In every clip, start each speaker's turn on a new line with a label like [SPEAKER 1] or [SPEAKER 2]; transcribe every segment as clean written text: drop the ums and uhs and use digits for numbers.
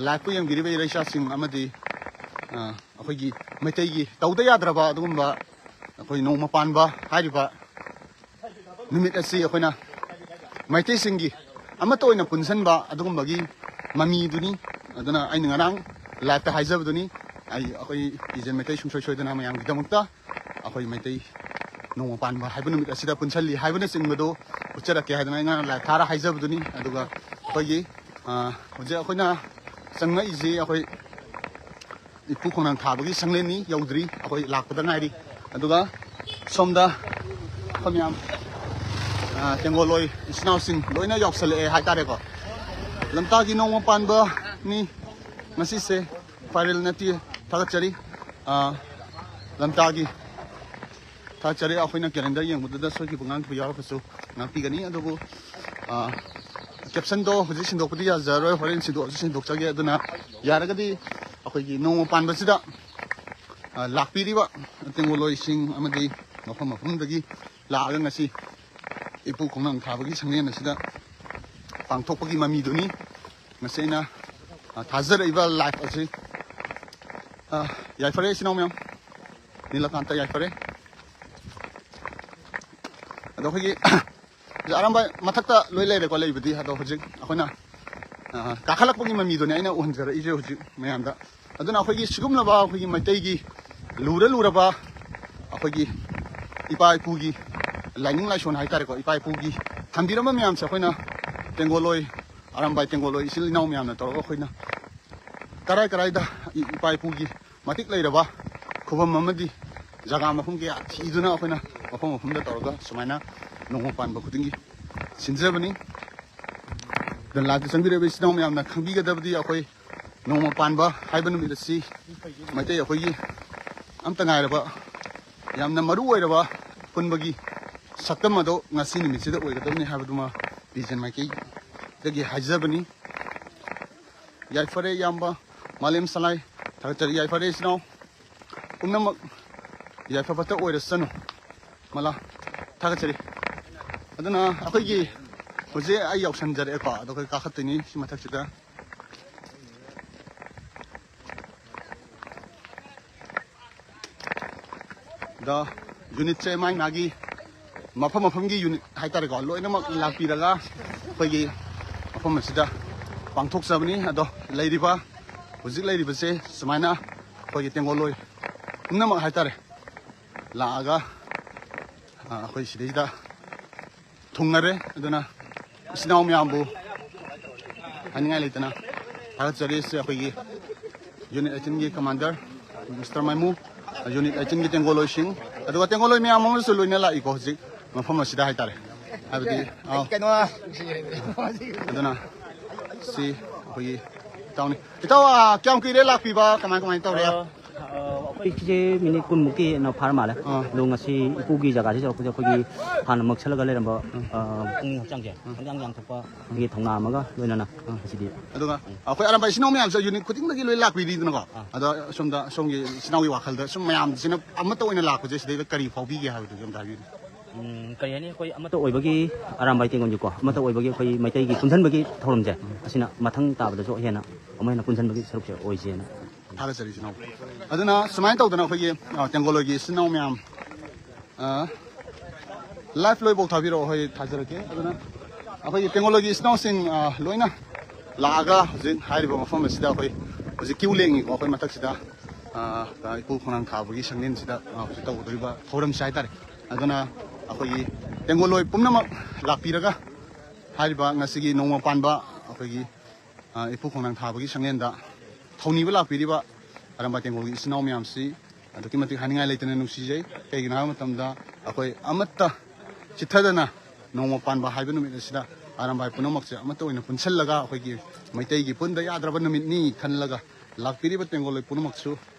[SPEAKER 1] ꯂꯥꯏꯐꯄꯨ ꯌꯦꯡꯕꯤꯔꯤꯕ ꯏꯔꯩꯆꯥꯁꯤꯡ ꯑꯃꯗꯤ ꯑꯩꯈꯣꯏꯒꯤ ꯃꯩꯇꯩꯒꯤ ꯇꯧꯗ ꯌꯥꯗ꯭ꯔꯕ ꯑꯗꯨꯒꯨꯝꯕ ꯑꯩꯈꯣꯏ ꯅꯣꯡꯃ ꯄꯥꯟꯕ ꯍꯥꯏꯔꯤꯕ ꯅꯨꯃꯤꯠ ꯑꯁꯤ ꯑꯩꯈꯣꯏꯅ ꯃꯩꯇꯩꯁꯤꯡꯒꯤ ꯑꯃꯠꯇ ꯑꯣꯏꯅ ꯄꯨꯟꯁꯤꯟꯕ ꯑꯗꯨꯒꯨꯝꯕꯒꯤ ꯃꯃꯤꯗꯨꯅꯤ ꯑꯗꯨꯅ ꯑꯩꯅ ꯉꯔꯥꯡ ꯂꯥꯏꯐꯇ ꯍꯥꯏꯖꯕꯗꯨꯅꯤ ꯑꯩꯈꯣꯏ ꯏꯖꯦꯟ ꯃꯩꯇꯩ ꯁꯨꯡꯁꯣꯏ ꯁꯣꯏꯗꯅ ꯃꯌꯥꯝꯒꯤꯗꯃꯛꯇ ꯑꯩꯈꯣꯏ ꯃꯩꯇꯩ ꯅꯣꯡꯃ ꯄꯥꯟꯕ ꯍꯥꯏꯕ ꯅꯨꯃꯤꯠ ꯑꯁꯤꯗ ꯄꯨꯟꯁꯜꯂꯤ ꯍꯥꯏꯕꯅꯆꯤꯡꯕꯗꯨ उच्चरके है लाइफ थारा हाइजबदुनी अखोई हजे अखोइना चंगइजे अखोई इपु खोनांग थाबगी संगलेनी यौद्री अखोई लाकपदा नाइरी अदुगा सोमदा खमियाम तेंगोलोई इस्नाउसिंग लोइना यौसले हाइतारेको लमतागी नोंग पानबा नि मसीसे फाइरल नती थागचरी लमतागी थागचरी अखोइना कैलेंडर यंगबददा सोगी बुंगांग यावफसु नापीगनी अदुबु कैप्शन दो हजे सिंदोकपदि याजरोय होरेन सिंदोकचगे अदुना यारगदि अखोइगी नोंग पानबसिदा लाकपीरिबा तेंगोलोइसिंग अमदि मफम मफमदगी लागा ngasi इपु खोंनांग थाबगी संगेन असिदा पांगथोकपगी ममीदुनी ngasiना थाजरइबा लाइफ असि याइफरे सिनाउम्याम नीलकांत याइफरे अदो खगी अरंबा मथक्ता लोइ लेरेको लेबदी अदो हजिक अखोइना काखलकपगी ममीदुनी आइना उहनजर इजे हजिक मयामदा अदुना अखोइगी सिगुमलबा अखोइगी मैतैगी लुरबा अखोइगी इपा इपुगी लाइनिंग लाइसोन हाइतारेको इपा इपुगी थंबिरम मयामसे अखोइना तेंगोलोइ अरंबाई तेंगोलोइ इसिल इनाउ मयामना तोरको अखोइना कराय करायदा इपा इपुगी मतिक लैरबा खुबम अमदि जगा मफम के थीदुना अखोइना मफम मफमदा तोरगा सुमाइना नोंगो पानबा खुदिंगी सिनजबनी दन लाइफ संबिरेबे इसिनाउ मयामना खंबिगदबदि अखोइ नोंगो पानबा हाइबा नुमिदसि मैतै अखोइगी अमता गायरबा यामना मरु ओइरबा पुनबगी सक्तम अदो ngasi numitida oigadabni habaduma bijan maiki dagi hajabani yaifare yamba malem salai thagtari yaifare isno umnamak yaifapata oirasanu mala thagachari aduna akoigi hoje ai yauksanjare ko ado kai kakhatini simathakchida da unit che mai nagi मफम मफम की unit हाइतारेको लोइनमक लापीरगा अखोइगी मफम असिदा पांगथोकजबनी अदो लैरिबा हुजिक लैरिबसे सुमाइना अखोइगी तेंगोलोइ पुनमक हाइतारे लागा अखोइ सिदैदा थुंगरे अदुना इसिनाउ म्यामबु हानिङाइ लेतना थागचरिसे अखोइगी unit 18 की commander mister माइमू unit 18 की तेंगोलोइ Singh अदुगा तेंगोलोइ ma'am अमसु लोइना लाइको हुजिक मफम असिदा हाइतारे हाबदि केनो अदुना सी अखोइगी ताउनी इताव क्याम किरे लापीबा कमाय कमाय तौरे
[SPEAKER 2] अखोइजे minute कुनमुकी न फार माले लोंग असि इपुगी जगा से जरखो अखोइगी हान मक्सलगा लेरंबा पुंग हचांगे अंगांग yang थपा गी थंगना अमगा लोइनाना असिदि
[SPEAKER 1] अदुगा अखोइ अरम बाइ सिनाउ म्याम यूनिट खुदिंगदगी लोइ लापीदि दुनको अदो सोमदा सोंगी सिनाउगी वाखलदा सोम म्याम सिना अमत ओइना लापजे सिदैदा करी फाउबीगे हाबदु जोम दाबि
[SPEAKER 2] कई है कोई अमत ओइबगी अरामबाई तेंगोंजुको अमत ओइबगी कोई मैतैगी पुनसनबगी थौरमजे असिना मथंग ताबदसो हेना अमैना पुनसनबगी सरुपसे ओइजेना
[SPEAKER 1] थागचरि सिनाउ अदुना सुमाइन तौदना अखोइगी तेंगोलोगी सिनाउ म्याम लाइफ लोइ बौथाबिरो होय थाजरके अदुना अखोइगी तेंगोलोगी सिनाउ सिंग लोइना लागा हजिक हाइरिबो मफम असिदा अखोइ हजिक क्यू लेंगी को अखोइ मथकसिदा इपु खोनांग थाबगी संगेन सिदा हजिक तौदरिबा थौरम साइतारे अदुना अखोइगी तेंगोलोइ पुमनमक लापीरगा हाइरिबा ngasiगी नोंगो पानबा अखोइगी इपु खोनांग थाबगी संगेनदा थौनीबा लापीरिबा अरंबा तेंगोलोगी इसिनाउ म्यामसी अदुकी मतिक हानिङाइ लेतने नुसिजै कैगिना मतमदा अखोइ अमत्ता चिथदना नोंगो पानबा हाइबा नुमित असिदा अरंबाइ पुनमकसे अमत्ता ओइना पुनसलगा अखोइगी मैतैगी पुनदा याद्रबा नुमितनी खनलगा लापीरिबा तेंगोलोइ पुनमकसु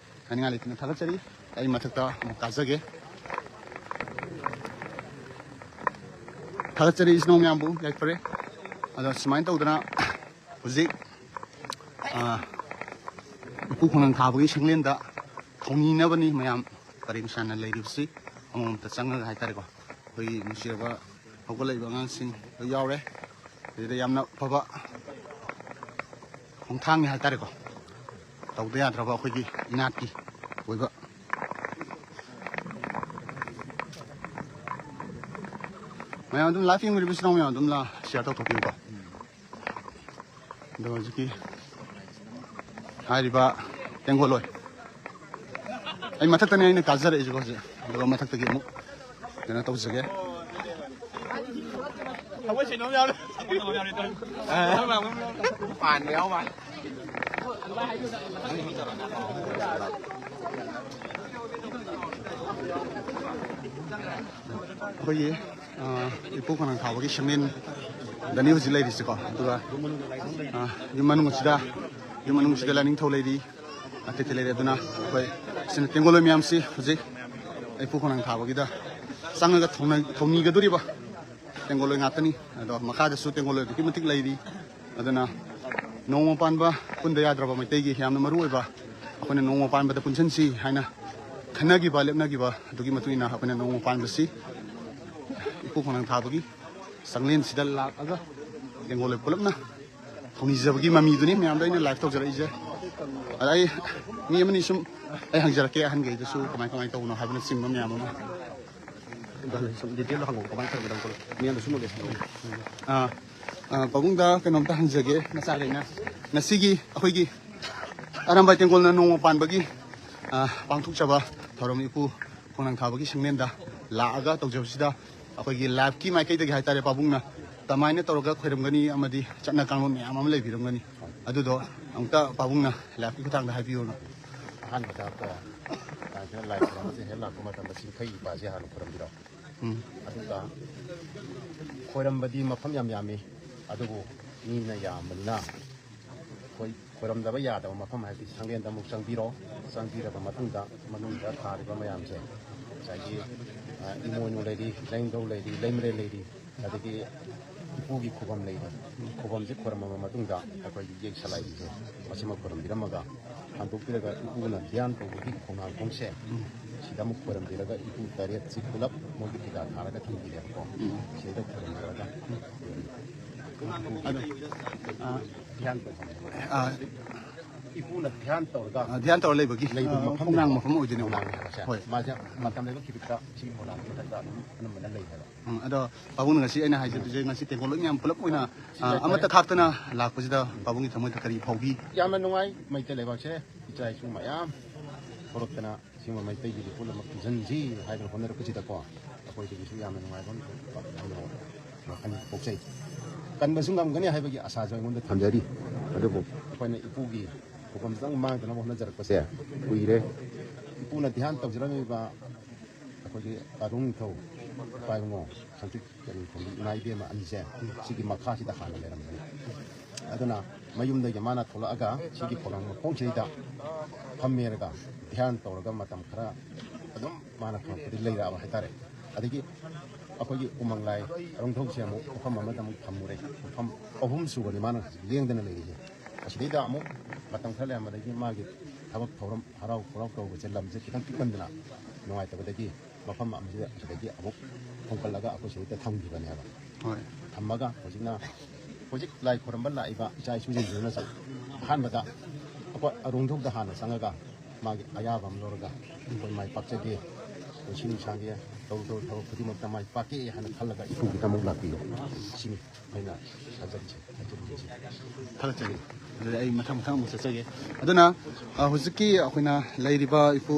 [SPEAKER 1] हानिङाइ लेतने थागचरि आई मथक्ता काजगे थागचरि इसिनाउ म्यामबु याइफरे अदा सुमाइन तौदना हुजिक इपु खोनांग थाबगी संगलेनदा थौनीनबनी मयाम करिम साना लैरिबसि अममता चंगगा हाइतारेको होई मुसिरबा हौगलैबा आंगांसिंग यावरे देदा यामना फबा ꯈꯣꯡꯊꯥꯡꯅꯤ ꯍꯥꯏꯇꯥꯔꯦꯀꯣ ꯇꯧꯗ ꯌꯥꯗ꯭ꯔꯕ ꯑꯩꯈꯣꯏꯒꯤ ꯏꯅꯥꯠꯀꯤ ꯑꯣꯏꯕ ꯃꯌꯥꯝ ꯑꯗꯨꯝ ꯂꯥꯏꯐ ꯌꯦꯡꯂꯤꯕꯁꯤꯅ ꯃꯌꯥꯝ ꯑꯗꯨꯝ ꯁꯤꯌꯔ ꯇꯧꯊꯣꯛꯄꯤꯌꯨꯀꯣ ꯑꯗꯣ ꯍꯧꯖꯤꯛꯀꯤ ꯍꯥꯏꯔꯤꯕ ꯇꯦꯡꯒꯣꯂꯣꯏ ꯑꯩ ꯃꯊꯛꯇꯅꯦ ꯑꯩꯅ ꯀꯥꯖꯔꯛꯏꯁꯤꯀꯣ ꯍꯧꯖꯤꯛ ꯑꯗꯨꯒ ꯃꯊꯛꯇꯒꯤ ꯑꯃꯨꯛ ꯀꯩꯅꯣ ꯇꯧꯖꯒꯦ ꯑꯩꯈꯣꯏꯒꯤ ꯏꯄꯨ ꯈꯣꯡꯅꯥꯡ ꯊꯥꯕꯒꯤ ꯁꯪꯂꯦꯟꯗꯅꯤ ꯍꯧꯖꯤꯛ ꯂꯩꯔꯤꯁꯤꯀꯣ ꯑꯗꯨꯒ ꯌꯨꯝ ꯃꯅꯨꯡꯁꯤꯗ ꯂꯥꯏꯅꯤꯡꯊꯧ ꯂꯩꯔꯤ ꯑꯇꯩ ꯂꯩꯔꯤ ꯑꯗꯨꯅ ꯑꯩꯈꯣꯏ ꯁꯤꯅ ꯇꯦꯡꯒꯣꯂꯣꯏ ꯃꯌꯥꯝꯁꯤ ꯍꯧꯖꯤꯛ ꯏꯄꯨ ꯈꯣꯡꯅꯥꯡ ꯊꯥꯕꯒꯤꯗ ꯆꯪꯉꯒ ꯊꯧꯅꯤꯒꯗꯣꯔꯤꯕ ꯇꯦꯡꯒꯣꯂꯣꯏ ꯉꯥꯛꯇꯅꯤ ꯑꯗꯣ ꯃꯈꯥꯗꯁꯨ ꯇꯦꯡꯒꯣꯂꯣꯏ ꯑꯗꯨꯛꯀꯤ ꯃꯇꯤꯛ ꯂꯩꯔꯤ ꯑꯗꯨꯅ ꯅꯣꯡꯃ ꯄꯥꯟꯕ ꯄꯨꯟꯗ ꯌꯥꯗ꯭ꯔꯕ ꯃꯩꯇꯩꯒꯤ ꯌꯥꯝꯅ ꯃꯔꯨ ꯑꯣꯏꯕ ꯑꯩꯈꯣꯏꯅ ꯅꯣꯡꯃ ꯄꯥꯟꯕꯗ ꯄꯨꯟꯁꯤꯟꯁꯤ ꯍꯥꯏꯅ ꯈꯟꯅꯈꯤꯕ ꯂꯦꯞꯅꯈꯤꯕ ꯑꯗꯨꯒꯤ ꯃꯇꯨꯡ ꯏꯟꯅ ꯑꯩꯈꯣꯏꯅ ꯅꯣꯡꯃ ꯄꯥꯟꯕꯁꯤ ꯏꯄꯨ ꯈꯣꯡꯅꯥꯡ ꯊꯥꯕꯒꯤ ꯆꯪꯂꯦꯟꯁꯤꯗ ꯂꯥꯛꯑꯒ ꯇꯦꯡꯒꯣꯂꯣꯏ ꯄꯨꯂꯞꯅ ꯊꯧꯅꯤꯖꯕꯒꯤ ꯃꯃꯤꯗꯨꯅꯤ ꯃꯌꯥꯝꯗ ꯑꯩꯅ ꯂꯥꯏꯚ ꯇꯧꯖꯔꯛꯏꯁꯦ ꯑꯗ ꯑꯩ ꯃꯤ ꯑꯃꯅꯤ ꯁꯨꯝ ꯑꯩ ꯍꯪꯖꯔꯛꯀꯦ ꯑꯍꯟꯈꯩꯗꯁꯨ ꯀꯃꯥꯏ ꯇꯧꯕꯅꯣ ꯍꯥꯏꯕꯅꯆꯤꯡꯕ ꯃꯌꯥꯝ ꯑꯃ ꯄꯥꯕꯨꯡꯗ ꯀꯩꯅꯣꯝꯇ ꯍꯪꯖꯒꯦ ꯃꯆꯥꯈꯩꯅ ꯉꯁꯤꯒꯤ ꯑꯩꯈꯣꯏꯒꯤ ꯑꯔꯥꯝꯕꯥꯏ ꯇꯦꯡꯒꯣꯜꯅ ꯅꯣꯡꯃ ꯄꯥꯟꯕꯒꯤ ꯄꯥꯡꯊꯣꯛꯆꯕ ꯊꯧꯔꯝ ꯏꯄꯨ ꯈꯣꯡꯅꯥꯡ ꯊꯥꯕꯒꯤ ꯁꯪꯂꯦꯟꯗ ꯂꯥꯛꯑꯒ ꯇꯧꯖꯕꯁꯤꯗ ꯑꯩꯈꯣꯏꯒꯤ ꯂꯥꯏꯐꯀꯤ ꯃꯥꯏꯀꯩꯗꯒꯤ ꯍꯥꯏꯇꯥꯔꯦ ꯄꯥꯕꯨꯡꯅ ꯀꯃꯥꯏꯅ ꯇꯧꯔꯒ ꯈꯣꯏꯔꯝꯒꯅꯤ ꯑꯃꯗꯤ ꯆꯠꯅ ꯀꯥꯡꯂꯣꯟ ꯃꯌꯥꯝ ꯑꯃ ꯂꯩꯕꯤꯔꯝꯒꯅꯤ ꯑꯗꯨꯗꯣ ꯑꯃꯨꯛꯇ ꯄꯥꯕꯨꯡꯅ ꯂꯥꯏꯐꯀꯤ ꯈꯨꯠꯊꯥꯡꯗ ꯍꯥꯏꯕꯤꯌꯨꯅ
[SPEAKER 3] ꯑꯍꯥꯟꯕꯗ ꯂꯥꯏ ꯈꯨꯔꯨꯝꯕꯁꯦ ꯍꯦꯛ ꯂꯥꯛꯄ ꯃꯇꯝꯗ ꯆꯤꯡꯈꯩ ꯏꯄꯥꯁꯦ ꯍꯥꯟꯅ ꯈꯨꯔꯝꯕꯤꯔꯣ ꯑꯗꯨꯒ ꯈꯣꯏꯔꯝꯕꯗꯤ ꯃꯐꯝ ꯌꯥꯝ ꯌꯥꯝꯃꯤ ꯑꯗꯨꯕꯨ ꯃꯤꯅ ꯌꯥꯝꯕꯅꯤꯅ ꯑꯩꯈꯣꯏ ꯈꯣꯏꯔꯝꯗꯕ ꯌꯥꯗꯕ ꯃꯐꯝ ꯍꯥꯏꯕꯗꯤ ꯁꯪꯂꯦꯟꯗ ꯑꯃꯨꯛ ꯆꯪꯕꯤꯔꯕ ꯃꯇꯨꯡꯗ ꯃꯅꯨꯡꯗ ꯊꯥꯔꯤꯕ ꯃꯌꯥꯝꯁꯦ ꯉꯁꯥꯏꯒꯤ ꯏꯃꯣꯏꯅꯨ ꯂꯩꯔꯤ ꯂꯥꯏꯅꯤꯡꯊꯧ ꯂꯩꯔꯤ ꯂꯩꯃꯔꯦꯜ ꯂꯩꯔꯤ ꯑꯗꯒꯤ ꯏꯄꯨꯒꯤ ꯈꯨꯕꯝ ꯂꯩꯔꯤ ꯈꯨꯕꯝꯁꯦ ꯈꯣꯏꯔꯝꯃꯕ ꯃꯇꯨꯡꯗ ꯑꯩꯈꯣꯏꯒꯤ ꯌꯦꯛ ꯁꯂꯥꯏꯁꯦ ꯃꯁꯤꯃ ꯈꯣꯏꯔꯝꯕꯤꯔꯝꯃꯒ ꯍꯟꯗꯣꯛꯄꯤꯔꯒ ꯏꯄꯨꯅ ꯙ꯭ꯌꯥꯟ ꯇꯧꯕꯒꯤ ꯈꯣꯡꯅꯥꯡꯈꯣꯡꯁꯦ ꯁꯤꯗ ꯑꯃꯨꯛ ꯈꯣꯏꯔꯝꯕꯤꯔꯒ ꯏꯄꯨ ꯇꯔꯦꯠꯁꯤ ꯄꯨꯂꯞ ꯃꯣꯏꯒꯤ ꯐꯤꯗꯥ ꯊꯥꯔꯒ ꯊꯝꯕꯤꯔꯦꯕꯀꯣ ꯁꯤꯗ ꯈꯣꯏꯔꯝꯕꯤꯔꯒ ꯙ꯭ꯌꯥꯟ ꯇꯧꯐꯝ ꯏꯄꯨꯅ ꯙ꯭ꯌꯥꯟ ꯇꯧꯔꯒ
[SPEAKER 1] ꯂꯩꯕꯒꯤ ꯈꯣꯡꯅꯥꯡ ꯃꯐꯝ ꯑꯣꯏꯗꯣꯏꯅꯦ
[SPEAKER 3] ꯍꯣꯏ ꯃꯥꯁꯦ ꯃꯇꯝ ꯂꯩꯕ ꯈꯤꯕꯤꯛꯇ ꯁꯤꯒꯤ ꯈꯣꯡꯅꯥꯡꯒꯤ ꯃꯊꯛꯇ ꯑꯗꯨꯝ ꯑꯅꯝꯕꯅ ꯂꯩ ꯍꯥꯏꯕ
[SPEAKER 1] ꯑꯗꯣ ꯄꯥꯕꯨꯡꯅ ꯉꯁꯤ ꯑꯩꯅ ꯍꯥꯏꯖꯗꯣꯏꯁꯦ ꯉꯁꯤ ꯇꯦꯡꯒꯣꯂꯣꯏ ꯃꯌꯥꯝ ꯄꯨꯂꯞ ꯑꯣꯏꯅ ꯑꯃꯠꯇ ꯈꯥꯛꯇꯅ ꯂꯥꯛꯄꯁꯤꯗ ꯄꯥꯕꯨꯡꯒꯤ ꯊꯃꯣꯏꯗ ꯀꯔꯤ ꯐꯥꯎꯕꯤ
[SPEAKER 3] ꯌꯥꯝꯅ ꯅꯨꯡꯉꯥꯏ ꯃꯩꯇꯩ ꯂꯩꯕꯥꯛꯁꯦ ꯏꯆꯥ ꯏꯁꯨ ꯃꯌꯥꯝ ꯊꯣꯛꯂꯛꯇꯅ ꯁꯤꯒꯨꯝꯕ ꯃꯩꯇꯩꯒꯤꯗꯤ ꯄꯨꯝꯅꯃꯛ ꯄꯨꯟꯁꯤꯟꯁꯤ ꯍꯥꯏꯗꯅ ꯍꯣꯠꯅꯔꯛꯄꯁꯤꯗꯀꯣ ꯑꯩꯈꯣꯏꯗꯒꯤꯁꯨ ꯌꯥꯝꯅ ꯅꯨꯡꯉꯥꯏꯕ ꯋꯥꯈꯜ ꯄꯣꯛꯆꯩ ꯀꯟꯕꯁꯨ ꯉꯝꯒꯅꯤ ꯍꯥꯏꯕꯒꯤ ꯑꯁꯥꯁꯨ ꯑꯩꯉꯣꯟꯗ ꯊꯝꯖꯔꯤ ꯑꯗꯨꯕꯨ ꯑꯩꯈꯣꯏꯅ ꯏꯄꯨꯒꯤ ꯈꯨꯕꯝꯇꯪ ꯃꯥꯡꯗꯅꯕ ꯍꯣꯠꯅꯖꯔꯛꯄꯁꯦ ꯀꯨꯏꯔꯦ ꯏꯄꯨꯅ ꯙ꯭ꯌꯥꯟ ꯇꯧꯖꯔꯝꯃꯤꯕ ꯑꯩꯈꯣꯏꯒꯤ ꯑꯔꯨꯡ ꯅꯤꯡꯊꯧ ꯏꯄꯥꯏꯕꯨꯡꯉꯣ ꯁꯟꯇ꯭ꯔꯤꯛ ꯀꯔꯤꯈꯣꯡꯒꯤ ꯏꯃꯥ ꯏꯕꯦꯝꯃ ꯑꯅꯤꯁꯦ ꯁꯤꯒꯤ ꯃꯈꯥꯁꯤꯗ ꯍꯥꯟꯅ ꯂꯩꯔꯝꯒꯅꯤ ꯑꯗꯨꯅ ꯃꯌꯨꯝꯗꯒꯤ ꯃꯥꯅ ꯊꯣꯛꯂꯛꯑꯒ ꯁꯤꯒꯤ ꯈꯣꯡꯅꯥꯡ ꯃꯈꯣꯡꯁꯤꯗ ꯐꯝꯃꯦꯔꯒ ꯙ꯭ꯌꯥꯟ ꯇꯧꯔꯒ ꯃꯇꯝ ꯈꯔ ꯑꯗꯨꯝ ꯃꯥꯅ ꯈꯪꯉꯛꯄꯗꯤ ꯂꯩꯔꯛꯑꯕ ꯍꯥꯏꯇꯥꯔꯦ ꯑꯗꯒꯤ ꯑꯩꯈꯣꯏꯒꯤ ꯎꯃꯪ ꯂꯥꯏ ꯑꯔꯨꯡꯊꯧꯁꯦ ꯑꯃꯨꯛ ꯃꯐꯝ ꯑꯃꯗ ꯑꯃꯨꯛ ꯊꯝꯃꯨꯔꯦ ꯃꯐꯝ ꯑꯍꯨꯝ ꯁꯨꯕꯅꯤ ꯃꯥꯅ ꯂꯦꯡꯗꯅ ꯂꯩꯔꯤꯁꯦ ꯑꯁꯤꯗꯩꯗ ꯑꯃꯨꯛ ꯃꯇꯝ ꯈꯔ ꯂꯩꯔꯝꯕꯗꯒꯤ ꯃꯥꯒꯤ ꯊꯕꯛ ꯊꯧꯔꯝ ꯍꯔꯥꯎ ꯈꯣꯔꯥꯎ ꯇꯧꯕꯁꯦ ꯂꯝꯁꯦ ꯈꯤꯇꯪ ꯄꯤꯛꯃꯟꯗꯅ ꯅꯨꯡꯉꯥꯏꯇꯕꯗꯒꯤ ꯃꯐꯝ ꯑꯃꯁꯤꯗ ꯑꯁꯤꯗꯒꯤ ꯑꯃꯨꯛ ꯍꯣꯡꯀꯠꯂꯒ ꯑꯩꯈꯣꯏ ꯁꯤꯗ ꯊꯝꯈꯤꯕꯅꯦꯕ ꯊꯝꯃꯒ ꯍꯧꯖꯤꯛ ꯂꯥꯏ ꯈꯣꯏꯔꯝꯕ ꯂꯥꯛꯏꯕ ꯏꯆꯥ ꯏꯁꯨꯁꯤꯡꯁꯤꯅꯁꯨ ꯑꯍꯥꯟꯕꯗ ꯑꯩꯈꯣꯏ ꯑꯔꯨꯡꯊꯧꯗ ꯍꯥꯟꯅ ꯆꯪꯉꯒ ꯃꯥꯒꯤ ꯑꯌꯥꯕ ꯑꯃ ꯂꯧꯔꯒ ꯑꯩꯈꯣꯏ ꯃꯥꯏ ꯄꯥꯛꯆꯒꯦ ꯄꯨꯟꯁꯤ ꯅꯨꯡꯁꯥꯡꯒꯦ ꯇꯧꯗꯧ ꯊꯕꯛ ꯈꯨꯗꯤꯡꯃꯛꯇ ꯃꯥꯏ ꯄꯥꯛꯀꯦ ꯍꯥꯏꯅ ꯈꯜꯂꯒ ꯏꯄꯨꯒꯤꯗ ꯑꯃꯨꯛ ꯂꯥꯛꯄꯤꯌꯨ ꯁꯤꯅꯤ ꯑꯩꯅ ꯍꯥꯏꯖꯔꯤꯁꯦ
[SPEAKER 1] ꯊꯥꯒꯠꯆꯔꯤ ꯑꯗꯨꯗꯤ ꯑꯩ ꯃꯊꯪ ꯑꯃꯨꯛ ꯆꯠꯆꯒꯦ ꯑꯗꯨꯅ ꯍꯧꯖꯤꯛꯀꯤ ꯑꯩꯈꯣꯏꯅ ꯂꯩꯔꯤꯕ ꯏꯄꯨ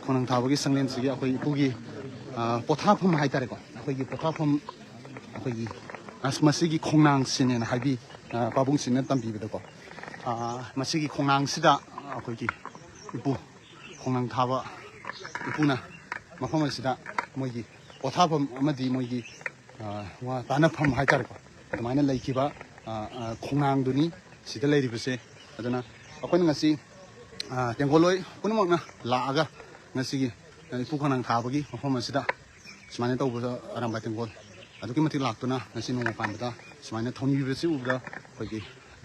[SPEAKER 1] ꯈꯣꯡꯅꯥꯡ ꯊꯥꯕꯒꯤ ꯁꯪꯂꯦꯟꯁꯤꯒꯤ ꯑꯩꯈꯣꯏ ꯏꯄꯨꯒꯤ ꯄꯣꯊꯥꯐꯝ ꯍꯥꯏꯇꯥꯔꯦꯀꯣ ꯑꯩꯈꯣꯏꯒꯤ ꯄꯣꯊꯥꯐꯝ ꯑꯩꯈꯣꯏꯒꯤ ꯃꯁꯤꯒꯤ ꯈꯣꯡꯅꯥꯡꯁꯤꯅꯦꯅ ꯍꯥꯏꯕꯤ ꯄꯥꯕꯨꯡꯁꯤꯡꯅ ꯇꯝꯕꯤꯕꯗꯀꯣ ꯃꯁꯤꯒꯤ ꯈꯣꯡꯅꯥꯡꯁꯤꯗ ꯑꯩꯈꯣꯏꯒꯤ ꯏꯄꯨ ꯈꯣꯡꯅꯥꯡ ꯊꯥꯕ ꯏꯄꯨꯅ ꯃꯐꯝ ꯑꯁꯤꯗ ꯃꯣꯏꯒꯤ ꯄꯣꯊꯥꯐꯝ ꯑꯃꯗꯤ ꯃꯣꯏꯒꯤ ꯋꯥ ꯇꯥꯟꯅꯐꯝ ꯍꯥꯏꯇꯥꯔꯦꯀꯣ ꯑꯗꯨꯃꯥꯏꯅ ꯂꯩꯈꯤꯕ ꯈꯣꯡꯅꯥꯡꯗꯨꯅꯤ ꯁꯤꯗ ꯂꯩꯔꯤꯕꯁꯦ ꯑꯗꯨꯅ ꯑꯩꯈꯣꯏꯅ ꯉꯁꯤ ꯇꯦꯡꯒꯣꯂꯣꯏ ꯄꯨꯝꯅꯃꯛꯅ ꯂꯥꯛꯑꯒ ꯉꯁꯤꯒꯤ ꯏꯄꯨ ꯈꯣꯡꯅꯥꯡ ꯊꯥꯕꯒꯤ ꯃꯐꯝ ꯑꯁꯤꯗ ꯁꯨꯃꯥꯏꯅ ꯇꯧꯕꯗ ꯑꯔꯥꯝꯕꯥꯏ ꯇꯦꯡꯒꯣꯜ ꯑꯗꯨꯛꯀꯤ ꯃꯇꯤꯛ ꯂꯥꯛꯇꯨꯅ ꯉꯁꯤ ꯅꯣꯡꯃ ꯄꯥꯟꯕꯗ ꯁꯨꯃꯥꯏꯅ ꯊꯧꯅꯤꯕꯁꯤ ꯎꯕꯗ ꯑꯩꯈꯣꯏꯒꯤ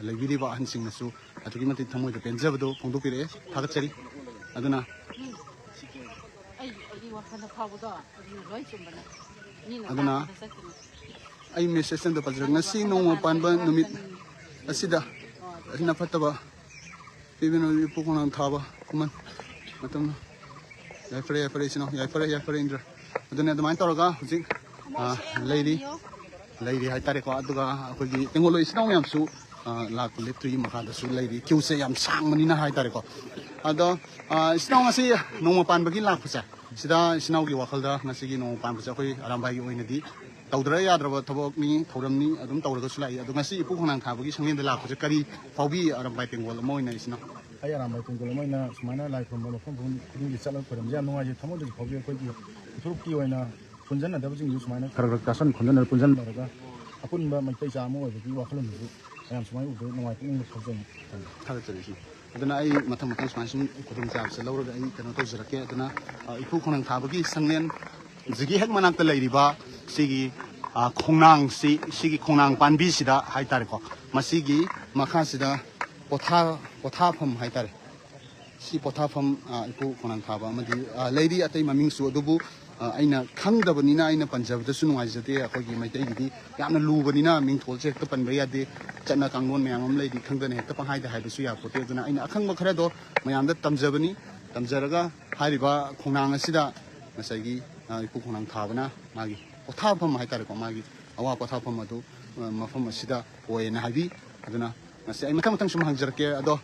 [SPEAKER 1] ꯂꯩꯕꯤꯔꯤꯕ ꯑꯍꯟꯁꯤꯡꯅꯁꯨ ꯑꯗꯨꯛꯀꯤ ꯃꯇꯤꯛ ꯊꯃꯣꯏꯗ ꯄꯦꯟꯖꯕꯗꯣ ꯐꯣꯡꯗꯣꯛꯄꯤꯔꯛꯑꯦ ꯊꯥꯒꯠꯆꯔꯤ ꯑꯗꯨꯅ ꯑꯗꯨꯅ ꯑꯩ ꯃꯦꯁꯦꯖ ꯑꯃꯗ ꯄꯥꯖꯔꯦ ꯉꯁꯤ ꯅꯣꯡꯃ ꯄꯥꯟꯕ ꯅꯨꯃꯤꯠ ꯑꯁꯤꯗ ꯑꯁꯤꯅ ꯐꯠꯇꯕ ꯄꯤꯕꯤꯅ ꯏꯄꯨ ꯈꯣꯡꯅꯥꯡ ꯊꯥꯕ ꯈꯨꯃꯟ ꯃꯇꯝ ꯌꯥꯏꯐꯔꯦ ꯌꯥꯏꯐꯔꯦ ꯏꯆꯤꯟ ꯏꯅꯥꯎ ꯌꯥꯏꯐꯔꯦ ꯏꯟꯗ꯭ꯔ ꯑꯗꯨꯅ ꯑꯗꯨꯃꯥꯏꯅ ꯇꯧꯔꯒ ꯍꯧꯖꯤꯛ ꯂꯩꯔꯤ ꯍꯥꯏꯇꯥꯔꯦꯀꯣ ꯑꯗꯨꯒ ꯑꯩꯈꯣꯏꯒꯤ ꯇꯦꯡꯒꯣꯜꯂꯣꯏ ꯏꯆꯤꯟ ꯏꯅꯥꯎ ꯃꯌꯥꯝꯁꯨ ꯂꯥꯛꯄ ꯂꯦꯞꯇ꯭ꯔꯤ ꯃꯈꯥꯗꯁꯨ ꯂꯩꯔꯤ ꯀ꯭ꯌꯨꯁꯦ ꯌꯥꯝ ꯁꯥꯡꯕꯅꯤꯅ ꯍꯥꯏꯇꯥꯔꯦꯀꯣ ꯑꯗꯣ ꯏꯆꯤꯟ ꯏꯅꯥꯎ ꯉꯁꯤ ꯅꯣꯡꯃ ꯄꯥꯟꯕꯒꯤ ꯂꯥꯛꯄꯁꯦ ꯁꯤꯗ ꯏꯆꯤꯟ ꯏꯅꯥꯎꯒꯤ ꯋꯥꯈꯜꯗ ꯉꯁꯤꯒꯤ ꯅꯣꯡꯃ ꯄꯥꯟꯕꯁꯦ ꯑꯩꯈꯣꯏ ꯑꯔꯥꯝꯕꯥꯏꯒꯤ ꯑꯣꯏꯅꯗꯤ ꯇꯧꯗ꯭ꯔ ꯌꯥꯗ꯭ꯔꯕ ꯊꯕꯛꯅꯤ ꯊꯧꯔꯝꯅꯤ ꯑꯗꯨꯝ ꯇꯧꯔꯒꯁꯨ ꯂꯥꯛꯏ ꯑꯗꯣ ꯉꯁꯤ ꯏꯄꯨ ꯈꯣꯡꯅꯥꯡ ꯊꯥꯕꯒꯤ ꯁꯪꯂꯦꯟꯗ ꯂꯥꯛꯄꯁꯦ ꯀꯔꯤ ꯐꯥꯎꯕꯤ ꯑꯔꯥꯝꯕꯥꯏ ꯇꯦꯡꯒꯣꯜ ꯑꯃ ꯑꯣꯏꯅ ꯏꯆꯤꯟ ꯏꯅꯥꯎ
[SPEAKER 4] ꯑꯩ ꯑꯔꯥꯝꯕꯥꯏ ꯇꯦꯡꯒꯣꯜ ꯑꯃ ꯑꯣꯏꯅ ꯁꯨꯃꯥꯏꯅ ꯂꯥꯏ ꯈꯨꯔꯨꯝꯕ ꯃꯐꯝ ꯈꯨꯗꯤꯡꯒꯤ ꯆꯠꯂꯒ ꯈꯨꯔꯨꯝꯕꯁꯦ ꯌꯥꯝ ꯅꯨꯡꯉꯥꯏꯖꯩ ꯊꯃꯣꯏꯗꯁꯨ ꯐꯥꯎꯖꯩ ꯑꯩꯈꯣꯏꯒꯤ ꯏꯊꯨꯔꯨꯞꯀꯤ ꯑꯣꯏꯅ ꯄꯨꯟꯁꯤꯟꯅꯗꯕꯁꯤꯡꯁꯨ ꯁꯨꯃꯥꯏꯅ ꯈꯔ ꯇꯥꯁꯟ ꯈꯣꯝꯖꯟꯅꯔ ꯄꯨꯟꯁꯤꯟꯅꯔꯒ ꯑꯄꯨꯟꯕ ꯃꯩꯇꯩ ꯆꯥ ꯑꯃ ꯑꯣꯏꯕꯒꯤ ꯋꯥꯈꯜꯂꯣꯟꯗꯨꯁꯨ ꯃꯌꯥꯝ ꯁꯨꯃꯥꯏꯅ ꯎꯕꯗ ꯅꯨꯡꯉꯥꯏ ꯄꯨꯛꯅꯤꯡꯗ ꯐꯥꯎꯖꯩ
[SPEAKER 1] ꯊꯥꯒꯠꯆꯔꯤ ꯑꯗꯨꯅ ꯑꯩ ꯃꯊꯪ ꯁꯨꯃꯥꯏꯅ ꯁꯨꯝ ꯈꯨꯗꯣꯡꯆꯥꯕꯁꯦ ꯂꯧꯔꯒ ꯑꯩ ꯀꯩꯅꯣ ꯇꯧꯖꯔꯛꯀꯦ ꯑꯗꯨꯅ ꯏꯄꯨ ꯈꯣꯡꯅꯥꯡ ꯊꯥꯕꯒꯤ ꯁꯪꯂꯦꯟꯁꯤꯒꯤ ꯍꯦꯛ ꯃꯅꯥꯛꯇ ꯂꯩꯔꯤꯕ ꯁꯤꯒꯤ ꯁꯤꯒꯤ ꯈꯣꯡꯅꯥꯡ ꯄꯥꯟꯕꯤꯁꯤꯗ ꯍꯥꯏꯇꯥꯔꯦꯀꯣ ꯃꯁꯤꯒꯤ ꯃꯈꯥꯁꯤꯗ ꯄꯣꯊꯥꯐꯝ ꯍꯥꯏꯇꯥꯔꯦ ꯁꯤ ꯄꯣꯊꯥꯐꯝ ꯏꯄꯨ ꯈꯣꯡꯅꯥꯡ ꯊꯥꯕ ꯑꯃꯗꯤ ꯂꯩꯔꯤ ꯑꯇꯩ ꯃꯃꯤꯡꯁꯨ ꯑꯗꯨꯕꯨ ꯑꯩꯅ ꯈꯪꯗꯕꯅꯤ나 ꯑꯩꯅ ꯄꯟꯖꯕꯗꯁꯨ ꯅꯨꯡꯉꯥꯏꯖꯗꯦ ꯑꯩꯈꯣꯏꯒꯤ ꯃꯩꯇꯩꯒꯤꯗꯤ ꯌꯥꯝꯅ ꯂꯨꯕꯅꯤꯅ ꯃꯤꯡꯊꯣꯜꯁꯦ ꯍꯦꯛꯇ ꯄꯟꯕ ꯌꯥꯗꯦ ꯆꯠꯅ ꯀꯥꯡꯂꯣꯟ ꯃꯌꯥꯝ ꯑꯃ ꯂꯩꯔꯤ ꯈꯪꯗꯅ ꯍꯦꯛꯇ ꯄꯪꯍꯥꯏꯗ ꯍꯥꯏꯕꯁꯨ ꯌꯥꯄꯣꯠꯇꯦ ꯑꯗꯨꯅ ꯑꯩꯅ ꯑꯈꯪꯕ ꯈꯔꯗꯣ ꯃꯌꯥꯝꯗ ꯇꯝꯖꯔꯒ ꯍꯥꯏꯔꯤꯕ ꯈꯣꯡꯅꯥꯡ ꯑꯁꯤꯗ ꯉꯁꯥꯏꯒꯤ ꯏꯄꯨ ꯈꯣꯡꯅꯥꯡ ꯊꯥꯕꯅ ꯃꯥꯒꯤ ꯄꯣꯊꯥꯐꯝ ꯍꯥꯏꯇꯥꯔꯦꯀꯣ ꯃꯥꯒꯤ ꯑꯋꯥ ꯄꯣꯊꯥꯐꯝ ꯑꯗꯨ ꯃꯐꯝ ꯑꯁꯤꯗ ꯑꯣꯏꯌꯦꯅ ꯍꯥꯏꯕꯤ ꯑꯗꯨꯅ ꯉꯁꯤ ꯑꯩ ꯃꯊꯪ ꯁꯨꯝ ꯍꯪꯖꯔꯛꯀꯦ ꯑꯗꯣ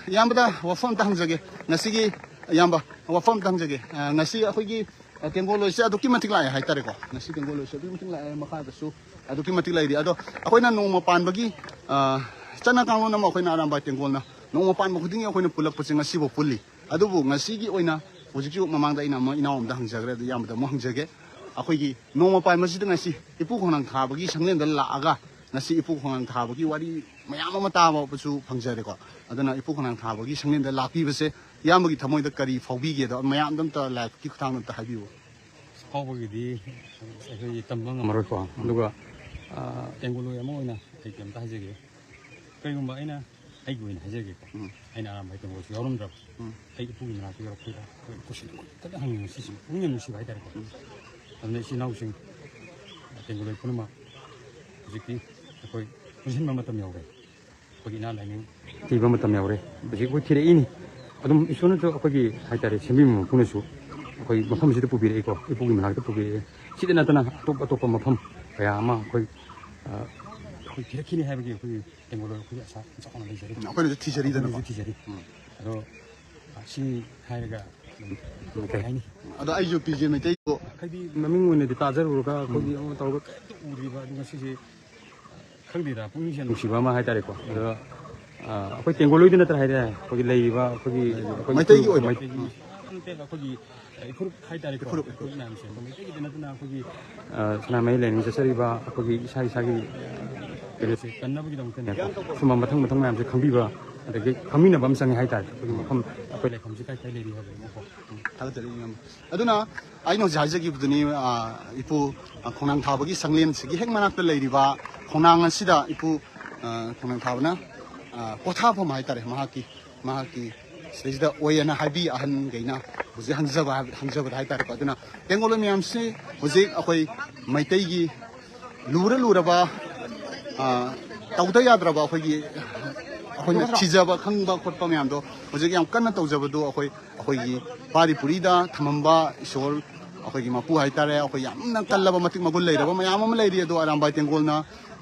[SPEAKER 1] ꯏꯌꯥꯝꯕꯗ ꯋꯥꯐꯝ ꯑꯝꯇ ꯍꯪꯖꯒꯦ ꯉꯁꯤꯒꯤ ꯏꯌꯥꯝꯕ ꯋꯥꯐꯝ ꯑꯝꯇ ꯍꯪꯖꯒꯦ ꯉꯁꯤ ꯑꯩꯈꯣꯏꯒꯤ ꯇꯦꯡꯒꯣꯜꯂꯣꯏꯁꯦ ꯑꯗꯨꯛꯀꯤ ꯃꯇꯤꯛ ꯂꯥꯛꯑꯦ ꯍꯥꯏꯇꯥꯔꯦꯀꯣ ꯉꯁꯤ ꯇꯦꯡꯒꯣꯜꯂꯣꯏꯁꯦ ꯑꯗꯨꯛꯀꯤ ꯃꯇꯤꯛ ꯂꯥꯛꯑꯦ ꯃꯈꯥꯗꯁꯨ ꯑꯗꯨꯛꯀꯤ ꯃꯇꯤꯛ ꯂꯩꯔꯤ ꯑꯗꯣ ꯑꯩꯈꯣꯏꯅ ꯅꯣꯡꯃ ꯄꯥꯟꯕꯒꯤ ꯆꯠꯅ ꯀꯥꯡꯂꯣꯟ ꯑꯃ ꯑꯩꯈꯣꯏꯅ ꯑꯔꯥꯝꯕꯥꯏ ꯇꯦꯡꯒꯣꯜꯅ ꯅꯣꯡꯃ ꯄꯥꯟꯕ ꯈꯨꯗꯤꯡꯒꯤ ꯑꯩꯈꯣꯏꯅ ꯄꯨꯜꯂꯛꯄꯁꯦ ꯉꯁꯤꯐꯥꯎ ꯄꯨꯜꯂꯤ ꯑꯗꯨꯕꯨ ꯉꯁꯤꯒꯤ ꯑꯣꯏꯅ ꯍꯧꯖꯤꯛꯁꯨ ꯃꯃꯥꯡꯗ ꯑꯩꯅ ꯏꯅꯥꯎ ꯑꯃꯗ ꯍꯪꯖꯈ꯭ꯔꯦ ꯑꯗꯨ ꯏꯌꯥꯝꯕꯗ ꯑꯃꯨꯛ ꯍꯪꯖꯒꯦ ꯑꯩꯈꯣꯏꯒꯤ ꯅꯣꯡꯃ ꯄꯥꯟꯕꯁꯤꯗ ꯉꯁꯤ ꯏꯄꯨ ꯈꯣꯡꯅꯥꯡ ꯊꯥꯕꯒꯤ ꯁꯪꯂꯦꯟꯗ ꯂꯥꯛꯑꯒ ꯉꯁꯤ ꯏꯄꯨ ꯈꯣꯡꯅꯥꯡ ꯊꯥꯕꯒꯤ ꯋꯥꯔꯤ ꯃꯌꯥꯝ ꯑꯃ ꯇꯥꯕꯁꯨ ꯐꯪꯖꯔꯦꯀꯣ ꯑꯗꯨꯅ ꯏꯄꯨ ꯈꯣꯡꯅꯥꯡ ꯊꯥꯕꯒꯤ ꯁꯪꯂꯦꯟꯗ ꯂꯥꯛꯄꯤꯕꯁꯦ ꯏꯌꯥꯝꯕꯒꯤ ꯊꯃꯣꯏꯗ ꯀꯔꯤ ꯐꯥꯎꯕꯤꯒꯦꯗꯣ ꯃꯌꯥꯝꯗ ꯑꯝꯇ ꯂꯥꯏꯐꯀꯤ ꯈꯨꯊꯥꯡꯗ ꯑꯝꯇ ꯍꯥꯏꯕꯤꯌꯨ
[SPEAKER 5] ꯐꯥꯎꯕꯒꯤꯗꯤ ꯑꯩꯈꯣꯏ ꯇꯝꯕ ꯉꯝꯃꯔꯣꯏꯀꯣ ꯑꯗꯨꯒ ꯇꯦꯡꯒꯣꯜꯂꯣꯏ ꯑꯃ ꯑꯣꯏꯅ ꯑꯩ ꯀꯩꯝꯇ ꯍꯥꯏꯖꯒꯦ ꯀꯔꯤꯒꯨꯝꯕ ꯑꯩꯒꯤ ꯑꯣꯏꯅ ꯍꯥꯏꯖꯒꯦꯀꯣ ꯑꯩꯅ ꯑꯔꯥꯝꯕꯥꯏ ꯇꯦꯡꯒꯣꯜꯁꯨ ꯌꯥꯎꯔꯝꯗ꯭ꯔꯕ ꯑꯩ ꯏꯄꯨꯒꯤ ꯃꯅꯥꯛꯇ ꯌꯧꯔꯛꯄꯩꯗ ꯑꯩꯈꯣꯏ ꯀꯣꯏꯁꯟ ꯈꯛꯇ ꯍꯪꯅꯤꯡꯉꯤ ꯁꯤꯁꯤ ꯄꯨꯛꯅꯤꯡ ꯅꯨꯡꯁꯤꯕ ꯍꯥꯏꯇꯥꯔꯦꯀꯣ ꯑꯗꯨꯅ ꯏꯆꯤꯜ ꯏꯅꯥꯎꯁꯤꯡ ꯇꯦꯡꯒꯣꯜꯂꯣꯏ ꯄꯨꯝꯅꯃꯛ ꯍꯧꯖꯤꯛꯇꯤ ꯑꯩꯈꯣꯏ ꯄꯨꯟꯁꯤꯟꯕ ꯃꯇꯝ ꯌꯧꯔꯦ ꯑꯩꯈꯣꯏꯒꯤ ꯏꯅꯥ ꯂꯥꯏꯌꯦꯡ ꯊꯤꯕ ꯃꯇꯝ ꯌꯧꯔꯦ ꯍꯧꯖꯤꯛ ꯑꯩꯈꯣꯏ ꯊꯤꯔꯛꯏꯅꯤ ꯑꯗꯨꯝ ꯏꯁꯣꯔꯅꯁꯨ ꯑꯩꯈꯣꯏꯒꯤ ꯍꯥꯏꯇꯥꯔꯦ ꯁꯦꯝꯕꯤꯕ ꯃꯄꯨꯅꯁꯨ ꯑꯩꯈꯣꯏ ꯃꯐꯝꯁꯤꯗ ꯄꯨꯕꯤꯔꯛꯏꯀꯣ ꯏꯄꯨꯒꯤ ꯃꯅꯥꯛꯇ ꯄꯨꯕꯤꯔꯛꯑꯦ ꯁꯤꯗ ꯅꯠꯇꯅ ꯑꯇꯣꯞꯄ ꯃꯐꯝ ꯀꯌా ꯑꯃ ꯑꯩꯈꯣꯏ ꯊꯤꯔꯛꯈꯤꯅꯤ ꯍꯥꯏꯕꯒꯤ ꯑꯩꯈꯣꯏꯒꯤ ꯇꯦꯡꯒꯣꯜꯂꯣꯏ ꯑꯩꯈꯣꯏꯒꯤ ꯑꯁꯥ ꯆꯥꯎꯅ ꯂꯩꯖꯔꯤ
[SPEAKER 1] ꯑꯩꯈꯣꯏꯅꯁꯨ ꯊꯤꯖꯔꯤꯗꯅꯀꯣ
[SPEAKER 5] ꯊꯤꯖꯔꯤ ꯑꯗꯣ ꯁꯤ ꯍꯥꯏꯔꯒ ꯀꯩ ꯍꯥꯏꯅꯤ
[SPEAKER 1] ꯑꯗꯣ ꯑꯩꯁꯨ ꯄꯤꯖꯦ ꯃꯩꯇꯩꯗꯣ
[SPEAKER 5] ꯍꯥꯏꯗꯤ ꯃꯃꯤꯡ ꯑꯣꯏꯅꯗꯤ ꯇꯥꯖꯔꯨꯔꯒ ꯑꯩꯈꯣꯏꯒꯤ ꯑꯃ ꯇꯧꯔꯒ ꯀꯩꯝꯇ ꯎꯗ꯭ꯔꯤꯕ ꯑꯗꯨ ꯉꯁꯤꯁꯦ ꯈꯪꯗꯦꯗ ꯄꯨꯛꯅꯤꯡꯁꯦ ꯅꯨꯡꯁꯤꯕ ꯑꯃ ꯍꯥꯏꯇꯥꯔꯦꯀꯣ ꯑꯗꯣ ꯑꯩꯈꯣꯏ ꯇꯦꯡꯒꯣꯜꯂꯣꯏꯗ ꯅꯠꯇ꯭ꯔ ꯍꯥꯏꯇꯥꯔꯦ ꯑꯩꯈꯣꯏꯒꯤ ꯂꯩꯔꯤꯕ ꯑꯩꯈꯣꯏꯒꯤ
[SPEAKER 1] ꯃꯩꯇꯩꯒꯤ ꯑꯣꯏꯕ
[SPEAKER 5] ꯑꯩꯈꯣꯏꯒꯤ ꯏꯐꯨꯔꯨꯞ ꯍꯥꯏꯇꯥꯔꯦꯀꯣ ꯑꯩꯈꯣꯏ ꯃꯌꯥꯝꯁꯦ ꯃꯩꯇꯩꯒꯤꯗ ꯅꯠꯇꯅ ꯑꯩꯈꯣꯏꯒꯤ ꯁꯅꯥꯃꯍꯤ ꯂꯥꯏꯅꯤꯡ ꯆꯠꯆꯔꯤꯕ ꯑꯩꯈꯣꯏꯒꯤ ꯏꯁꯥꯒꯤ ꯀꯩꯅꯣꯁꯦ ꯀꯟꯅꯕꯒꯤꯗꯃꯛꯇꯅꯦꯀꯣ ꯁꯨꯝꯕ ꯃꯊꯪ ꯃꯌꯥꯝꯁꯦ ꯈꯪꯕꯤꯕ ꯑꯗꯒꯤ ꯈꯪꯃꯤꯟꯅꯕ ꯑꯃ ꯆꯪꯉꯦ ꯍꯥꯏꯇꯥꯔꯦ ꯑꯩꯈꯣꯏꯒꯤ ꯃꯐꯝ ꯑꯩꯈꯣꯏ ꯂꯩꯐꯝꯁꯦ ꯀꯥꯏ ꯂꯩꯔꯤ ꯍꯥꯏꯕꯗꯨꯀꯣ
[SPEAKER 1] ꯊꯥꯒꯠꯆꯔꯤ ꯏꯌꯥꯝꯕ ꯑꯗꯨꯅ ꯑꯩꯅ ꯍꯧꯖꯤꯛ ꯍꯥꯏꯖꯈꯤꯕꯗꯨꯅꯤ ꯏꯄꯨ ꯈꯣꯡꯅꯥꯡ ꯊꯥꯕꯒꯤ ꯁꯪꯂꯦꯟꯁꯤꯒꯤ ꯍꯦꯛ ꯃꯅꯥꯛꯇ ꯂꯩꯔꯤꯕ ꯈꯣꯡꯅꯥꯡ ꯑꯁꯤꯗ ꯏꯄꯨ ꯈꯣꯡꯅꯥꯡ ꯊꯥꯕꯅ ꯄꯣꯊꯥꯐꯝ ꯍꯥꯏꯇꯥꯔꯦ ꯃꯍꯥꯛꯀꯤ ꯁꯤꯗꯩꯁꯤꯗ ꯑꯣꯏꯌꯦꯅ ꯍꯥꯏꯕꯤ ꯑꯍꯟꯈꯩꯅ ꯍꯧꯖꯤꯛ ꯍꯪꯖꯕꯗ ꯍꯥꯏꯇꯥꯔꯦꯀꯣ ꯑꯗꯨꯅ ꯇꯦꯡꯒꯣꯜꯂꯣꯏ ꯃꯌꯥꯝꯁꯤ ꯍꯧꯖꯤꯛ ꯑꯩꯈꯣꯏ ꯃꯩꯇꯩꯒꯤ ꯂꯨꯔꯕ ꯇꯧꯗ ꯌꯥꯗ꯭ꯔꯕ ꯑꯩꯈꯣꯏꯅ ꯊꯤꯖꯕ ꯈꯪꯕ ꯈꯣꯠꯄ ꯃꯌꯥꯝꯗꯣ ꯍꯧꯖꯤꯛ ꯌꯥꯝ ꯀꯟꯅ ꯇꯧꯖꯕꯗꯣ ꯑꯩꯈꯣꯏꯒꯤ ꯄꯥꯔꯤ ꯄꯨꯔꯤꯗ ꯊꯝꯃꯝꯕ ꯏꯁꯣꯔ ꯑꯩꯈꯣꯏꯒꯤ ꯃꯄꯨ ꯍꯥꯏꯇꯥꯔꯦ ꯑꯩꯈꯣꯏ ꯌꯥꯝꯅ ꯀꯜꯂꯕ ꯃꯇꯤꯛ ꯃꯒꯨꯟ ꯂꯩꯔꯕ ꯃꯌꯥꯝ ꯑꯃ ꯂꯩꯔꯤ ꯑꯗꯣ ꯑꯔꯥꯝꯕꯥꯏ ꯇꯦꯡꯒꯣꯜꯅ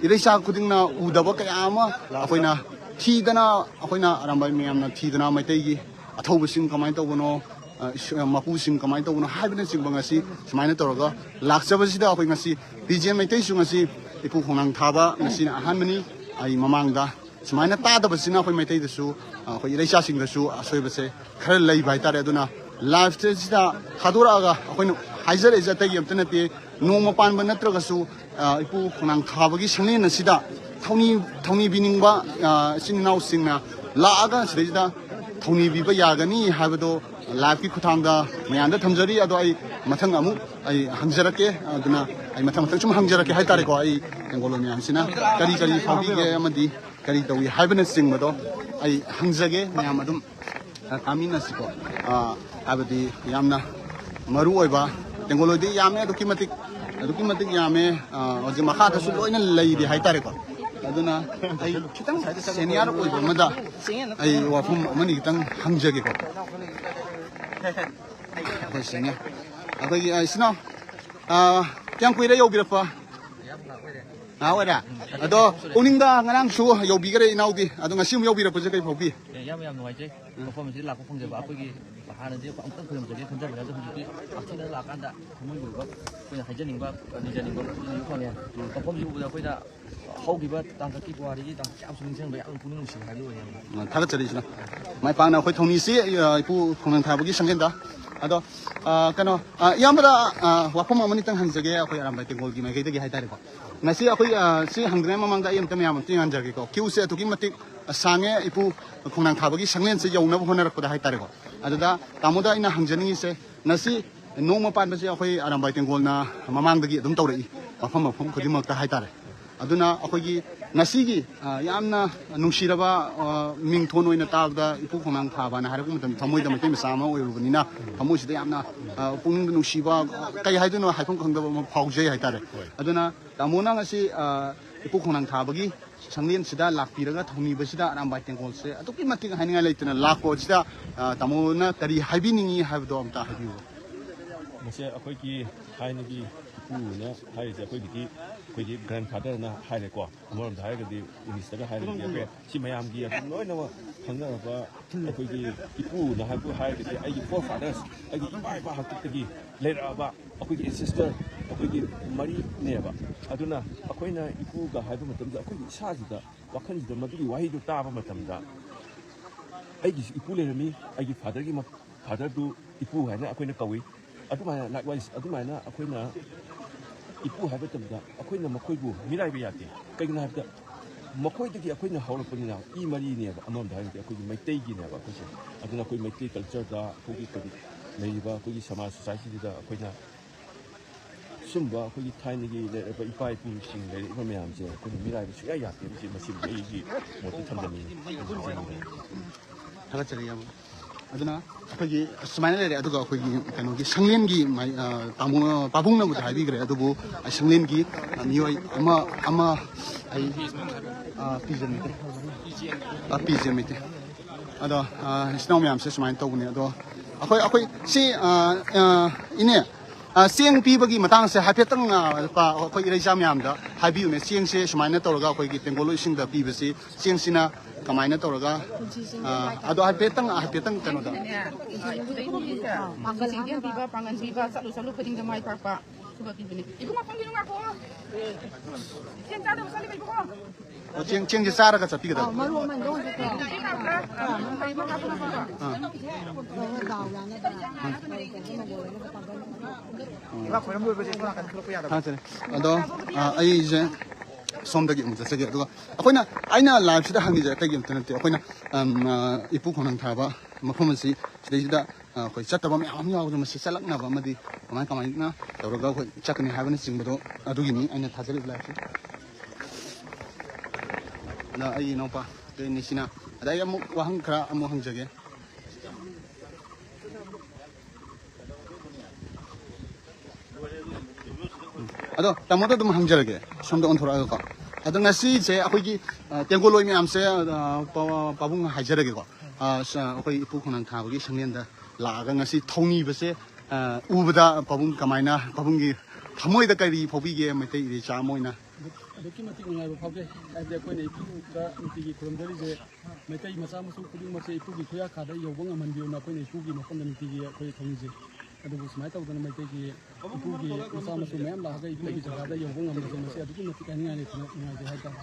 [SPEAKER 1] ꯏꯔꯩꯆꯥ ꯈꯨꯗꯤꯡꯅ ꯎꯗꯕ ꯀꯌా ꯑꯃ ꯑꯩꯈꯣꯏꯅ ꯑꯔꯥꯝꯕꯥꯏ ꯃꯌꯥꯝꯅ ꯊꯤꯗꯅ ꯃꯩꯇꯩꯒꯤ ꯑꯊꯧꯕꯁꯤꯡ ꯀꯃꯥꯏꯅ ꯇꯧꯕꯅꯣ ꯃꯄꯨꯁꯤꯡ ꯀꯃꯥꯏꯅ ꯇꯧꯕꯅꯣ ꯍꯥꯏꯕꯅꯆꯤꯡꯕ ꯉꯁꯤ ꯁꯨꯃꯥꯏꯅ ꯇꯧꯔꯒ ꯂꯥꯛꯆꯕꯁꯤꯗ ꯑꯩꯈꯣꯏ ꯉꯁꯤ ꯄꯤꯖꯦ ꯃꯩꯇꯩꯁꯨ ꯉꯁꯤ ꯏꯄꯨ ꯈꯣꯡꯅꯥꯡ ꯊꯥꯕ ꯉꯁꯤꯅ ꯑꯍꯥꯟꯕꯅꯤ ꯑꯩ ꯃꯃꯥꯡꯗ ꯁꯨꯃꯥꯏꯅ ꯇꯥꯗꯕꯁꯤꯅ ꯑꯩꯈꯣꯏ ꯃꯩꯇꯩꯗꯁꯨ ꯑꯩꯈꯣꯏ ꯏꯔꯩꯆꯥꯁꯤꯡꯗꯁꯨ ꯑꯁꯣꯏꯕꯁꯦ ꯈꯔ ꯂꯩꯕ ꯍꯥꯏꯇꯥꯔꯦ ꯑꯗꯨꯅ ꯂꯥꯏꯐꯁꯤꯗ ꯊꯥꯗꯣꯔꯛꯑꯒ ꯑꯩꯈꯣꯏꯅ ꯍꯥꯏꯖꯔꯛꯏꯁꯦ ꯑꯇꯩꯒꯤ ꯑꯝꯇ ꯅꯠꯇꯦ ꯅꯣꯡꯃ ꯄꯥꯟꯕ ꯅꯠꯇ꯭ꯔꯒꯁꯨ ꯏꯄꯨ ꯈꯣꯡꯅꯥꯡ ꯊꯥꯕꯒꯤ ꯁꯪꯂꯦꯟ ꯑꯁꯤꯗ ꯊꯧꯅꯤꯕꯤꯅꯤꯡꯕ ꯏꯆꯤꯟ ꯏꯅꯥꯎꯁꯤꯡꯅ ꯂꯥꯛꯑꯒ ꯁꯤꯗꯩꯁꯤꯗ ꯊꯧꯅꯤꯕꯤꯕ ꯌꯥꯒꯅꯤ ꯍꯥꯏꯕꯗꯣ ꯂꯥꯏꯐꯀꯤ ꯈꯨꯠꯊꯥꯡꯗ ꯃꯌꯥꯝꯗ ꯊꯝꯖꯔꯤ ꯑꯗꯣ ꯑꯩ ꯃꯊꯪ ꯑꯃꯨꯛ ꯑꯩ ꯍꯪꯖꯔꯛꯀꯦ ꯑꯗꯨꯅ ꯑꯩ ꯃꯊꯪ ꯁꯨꯝ ꯍꯪꯖꯔꯛꯀꯦ ꯍꯥꯏꯇꯥꯔꯦꯀꯣ ꯑꯩ ꯇꯦꯡꯒꯣꯜꯂꯣꯏ ꯃꯌꯥꯝꯁꯤꯅ ꯀꯔꯤ ꯐꯥꯎꯕꯤꯒꯦ ꯑꯃꯗꯤ ꯀꯔꯤ ꯇꯧꯏ ꯍꯥꯏꯕꯅꯆꯤꯡꯕꯗꯣ ꯑꯩ ꯍꯪꯖꯒꯦ ꯃꯌꯥꯝ ꯑꯗꯨꯝ ꯇꯥꯃꯤꯟꯅꯁꯤꯀꯣ ꯍꯥꯏꯕꯗꯤ ꯌꯥꯝꯅ ꯃꯔꯨ ꯑꯣꯏꯕ ꯇꯦꯡꯒꯣꯜꯂꯣꯏꯗꯤ ꯌꯥꯝꯃꯦ ꯑꯗꯨꯛꯀꯤ ꯃꯇꯤꯛ ꯌꯥꯝꯃꯦ ꯍꯧꯖꯤꯛ ꯃꯈꯥꯗꯁꯨ ꯂꯣꯏꯅ ꯂꯩꯔꯤ ꯍꯥꯏꯇꯥꯔꯦꯀꯣ aduna ai kitang senior oi ba mada ai wa phum mani kitang hangjage ko ko senya abai ai sino kyang kui da yobi pa awada ado uningda ngarang su yobi gare inaudi ado ngasim yobi ra puje kai phobi
[SPEAKER 6] yam nuai perform si lak phung je ba khoi gi hana je ang tang khoi je khanja ga ji akhina la kan da khoi gi ba khoi haijaning ba ni janing ba ni khon ne perform ju da khoi da hau gi ba tang ka ki bwa ri tang cham sung sing ba ang puning si hai lo ya
[SPEAKER 1] ta ga chari sina mai pa na khoi thongni si ipu khonang tha bagi sanggen da ado kano yamra wa phum amani tang hanjage khoi aram bai tengol gi mai gi hai tare ko ngasi khoi si hangdre mamang da yam tam yam tingan jage ko kiu se to gi matik sange ipu khonang tha bagi sanglen se yong na bo honar ko da hai tare ko adada tamoda ina hangjani se nasi noma pan ba se khoi aram bai tengol na mamang da gi dum tawrei mafam khodi mak ta hai tare aduna akhoi ngasigi yamna nungshiraba ming thon oina tabda ipu khonang thaba na haraku mutam thamoi da mai sama oirubnina thamoi sida yamna pung nungsiba kai haiduno haifong khangdaba ma phaujai haitare aduna tamona ngasi ipu khonang thabagi sanglen sida lakpiraga thongni basida rambai tengol se atuki matik haninga leitna lakko sida tamona kari haibiningi haibdo amta haibiu
[SPEAKER 7] mase akhoi ki hainagi puuna haise akhoi ki grandfather na haire ko amoram dai ga di english da haire gi ke si mayam gi noi na khangna ba akhoi ki ipu na ha ku haire gi ai forefathers ai gi bai ba hakti gi lera ba akhoi ki sister akhoi ki mari ne ba aduna akhoi na ipu ga haiba matam da akhoi sa ji da wakhan ji da madu gi wahi du ta ba matam da ai gi ipu le mi ai gi father du ipu haina akhoi na kawi adumana likewise adumana akhoi na ipu haiba tamda akhoi na makhoi bu mirai ba yate kaigna habda makhoi dagi akhoi na hawlapani na I mari ne ba amam da hainte akhoi mai tei gi ne ba akhoi aduna akhoi mai tei culture da akhoi ki nei ba akhoi samaj society da akhoi na sumba akhoi thaini gi le ba ipai pu sing le ba myam je akhoi mirai ba suya yate ji masim ei gi moti thamdani
[SPEAKER 1] ta ga chari yam aduna akhoi smile le aduga akhoi kano gi sanglen gi mai tamu pabung na bu thai bi gre adubu sanglen gi mioi ama ai pigeon mite ado snow myam se smile to ne ado akhoi si ine siang pi bagi matang se hapetang pa akhoi irei jam yam da habiu me siang se smile to ga akhoi gi tengolo sing da pi besi siang sina kamaina to ga ado hapetang kano da
[SPEAKER 8] pangan biba selalu penting jamai papa coba begini ibu ngapang gini ngaku siang ada sekali ibu kok
[SPEAKER 1] siang je sara ka chapi ga da
[SPEAKER 8] maru man dong gitu
[SPEAKER 1] ado ai je somdagi mu jase ge aduga akoina aina live sida hangi je kai gem tanate akoina ipu khonang thaba mafam si sida koi chataba me am yaw ma salak na ba madi kamai na tawraga koi chakni habani singbodo adugi ni aina thajali live na ai no pa ke ni sina adai amu wahang khra amu hangjage ado tamoda dum hamjarage somda on thora ko ado ngasi je akhoi tengoloi mi amse pabung hajarage ko akhoi ipu khonang thabagi sanglen da laga ngasi thongi base ubada pabung kamaina pabung gi thamoi da kari phobi ge mai ri cha moina
[SPEAKER 5] ꯑꯗꯨꯛꯀꯤ ꯃꯇꯤꯛ ꯅꯨꯡꯉꯥꯏꯕ ꯐꯥꯎꯖꯩ ꯍꯥꯏꯕꯗꯤ ꯑꯩꯈꯣꯏꯅ ꯏꯄꯨꯗ ꯅꯨꯡꯇꯤꯒꯤ ꯈꯨꯔꯨꯝꯖꯔꯤꯁꯦ ꯃꯩꯇꯩ ꯃꯆꯥ ꯃꯁꯨ ꯈꯨꯗꯤꯡꯃꯛꯁꯦ ꯏꯄꯨꯒꯤ ꯈꯨꯌꯥꯈꯥꯗ ꯌꯧꯕ ꯉꯝꯍꯟꯕꯤꯌꯨꯅ ꯑꯩꯈꯣꯏꯅ ꯏꯄꯨꯒꯤ ꯃꯐꯝꯗ ꯅꯨꯡꯇꯤꯒꯤ ꯑꯩꯈꯣꯏ ꯊꯧꯅꯤꯖꯩ ꯑꯗꯨꯕꯨ ꯁꯨꯃꯥꯏꯅ ꯇꯧꯗꯅ ꯃꯩꯇꯩꯒꯤ ꯏꯄꯨꯒꯤ ꯃꯆꯥ ꯃꯁꯨ ꯃꯌꯥꯝ ꯂꯥꯛꯑꯒ ꯏꯄꯨꯒꯤ ꯖꯒꯥꯗ ꯌꯧꯕ ꯉꯝꯕꯁꯦ ꯃꯁꯤ ꯑꯗꯨꯛꯀꯤ ꯃꯇꯤꯛ ꯍꯥꯏꯅꯤꯡꯉꯥꯏ ꯂꯩꯇꯅ ꯅꯨꯡꯉꯥꯏꯖꯩ ꯍꯥꯏꯇꯥꯔꯦ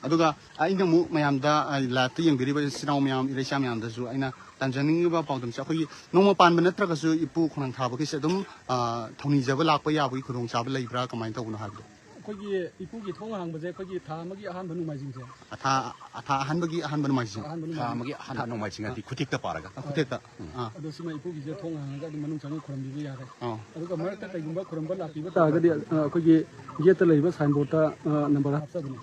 [SPEAKER 1] aduga aina mu mayamda laibta yengbiriba sinau mayam irecha mayamdasu aina tanjaningiba paudam se akhoi nongma panba natragasu ipu khonang thabagi se dum thoni jaba lakpa yabagi khudong chaba leibra kamai tawna habdo
[SPEAKER 5] ꯑꯩꯈꯣꯏꯒꯤ ꯏꯄꯨꯒꯤ ꯊꯣꯡ ꯍꯥꯡꯕꯁꯦ ꯑꯩꯈꯣꯏꯒꯤ ꯊꯥ ꯑꯃꯒꯤ ꯑꯍꯥꯟꯕ ꯅꯣꯡꯃꯥꯏꯖꯤꯡꯁꯦ
[SPEAKER 1] atha ahanbagi ahanba nomajing
[SPEAKER 3] amagi hana no mai singa di kutik ta paraga
[SPEAKER 1] akutekta
[SPEAKER 5] ꯑꯗꯣ ꯁꯤꯃ ꯏꯄꯨꯒꯤꯁꯦ ꯊꯣꯡ ꯍꯥꯡꯉꯒ ꯑꯗꯨꯝ ꯃꯅꯨꯡ ꯆꯪꯉ ꯈꯨꯔꯨꯝꯕꯤꯕ ꯌꯥꯔꯦ ꯑꯗꯨꯒ ꯃꯔꯛꯇ ꯀꯩꯒꯨꯝꯕ ꯈꯨꯔꯨꯝꯕ ꯂꯥꯛꯄꯤꯕ ꯇꯥꯔꯒꯗꯤ ꯑꯩꯈꯣꯏꯒꯤ ꯒꯦꯠꯇ ꯂꯩꯔꯤꯕ ꯁꯥꯏꯟꯕꯣꯔꯗꯇ ꯅꯝꯕꯔ ꯍꯥꯞꯆꯕꯅꯤ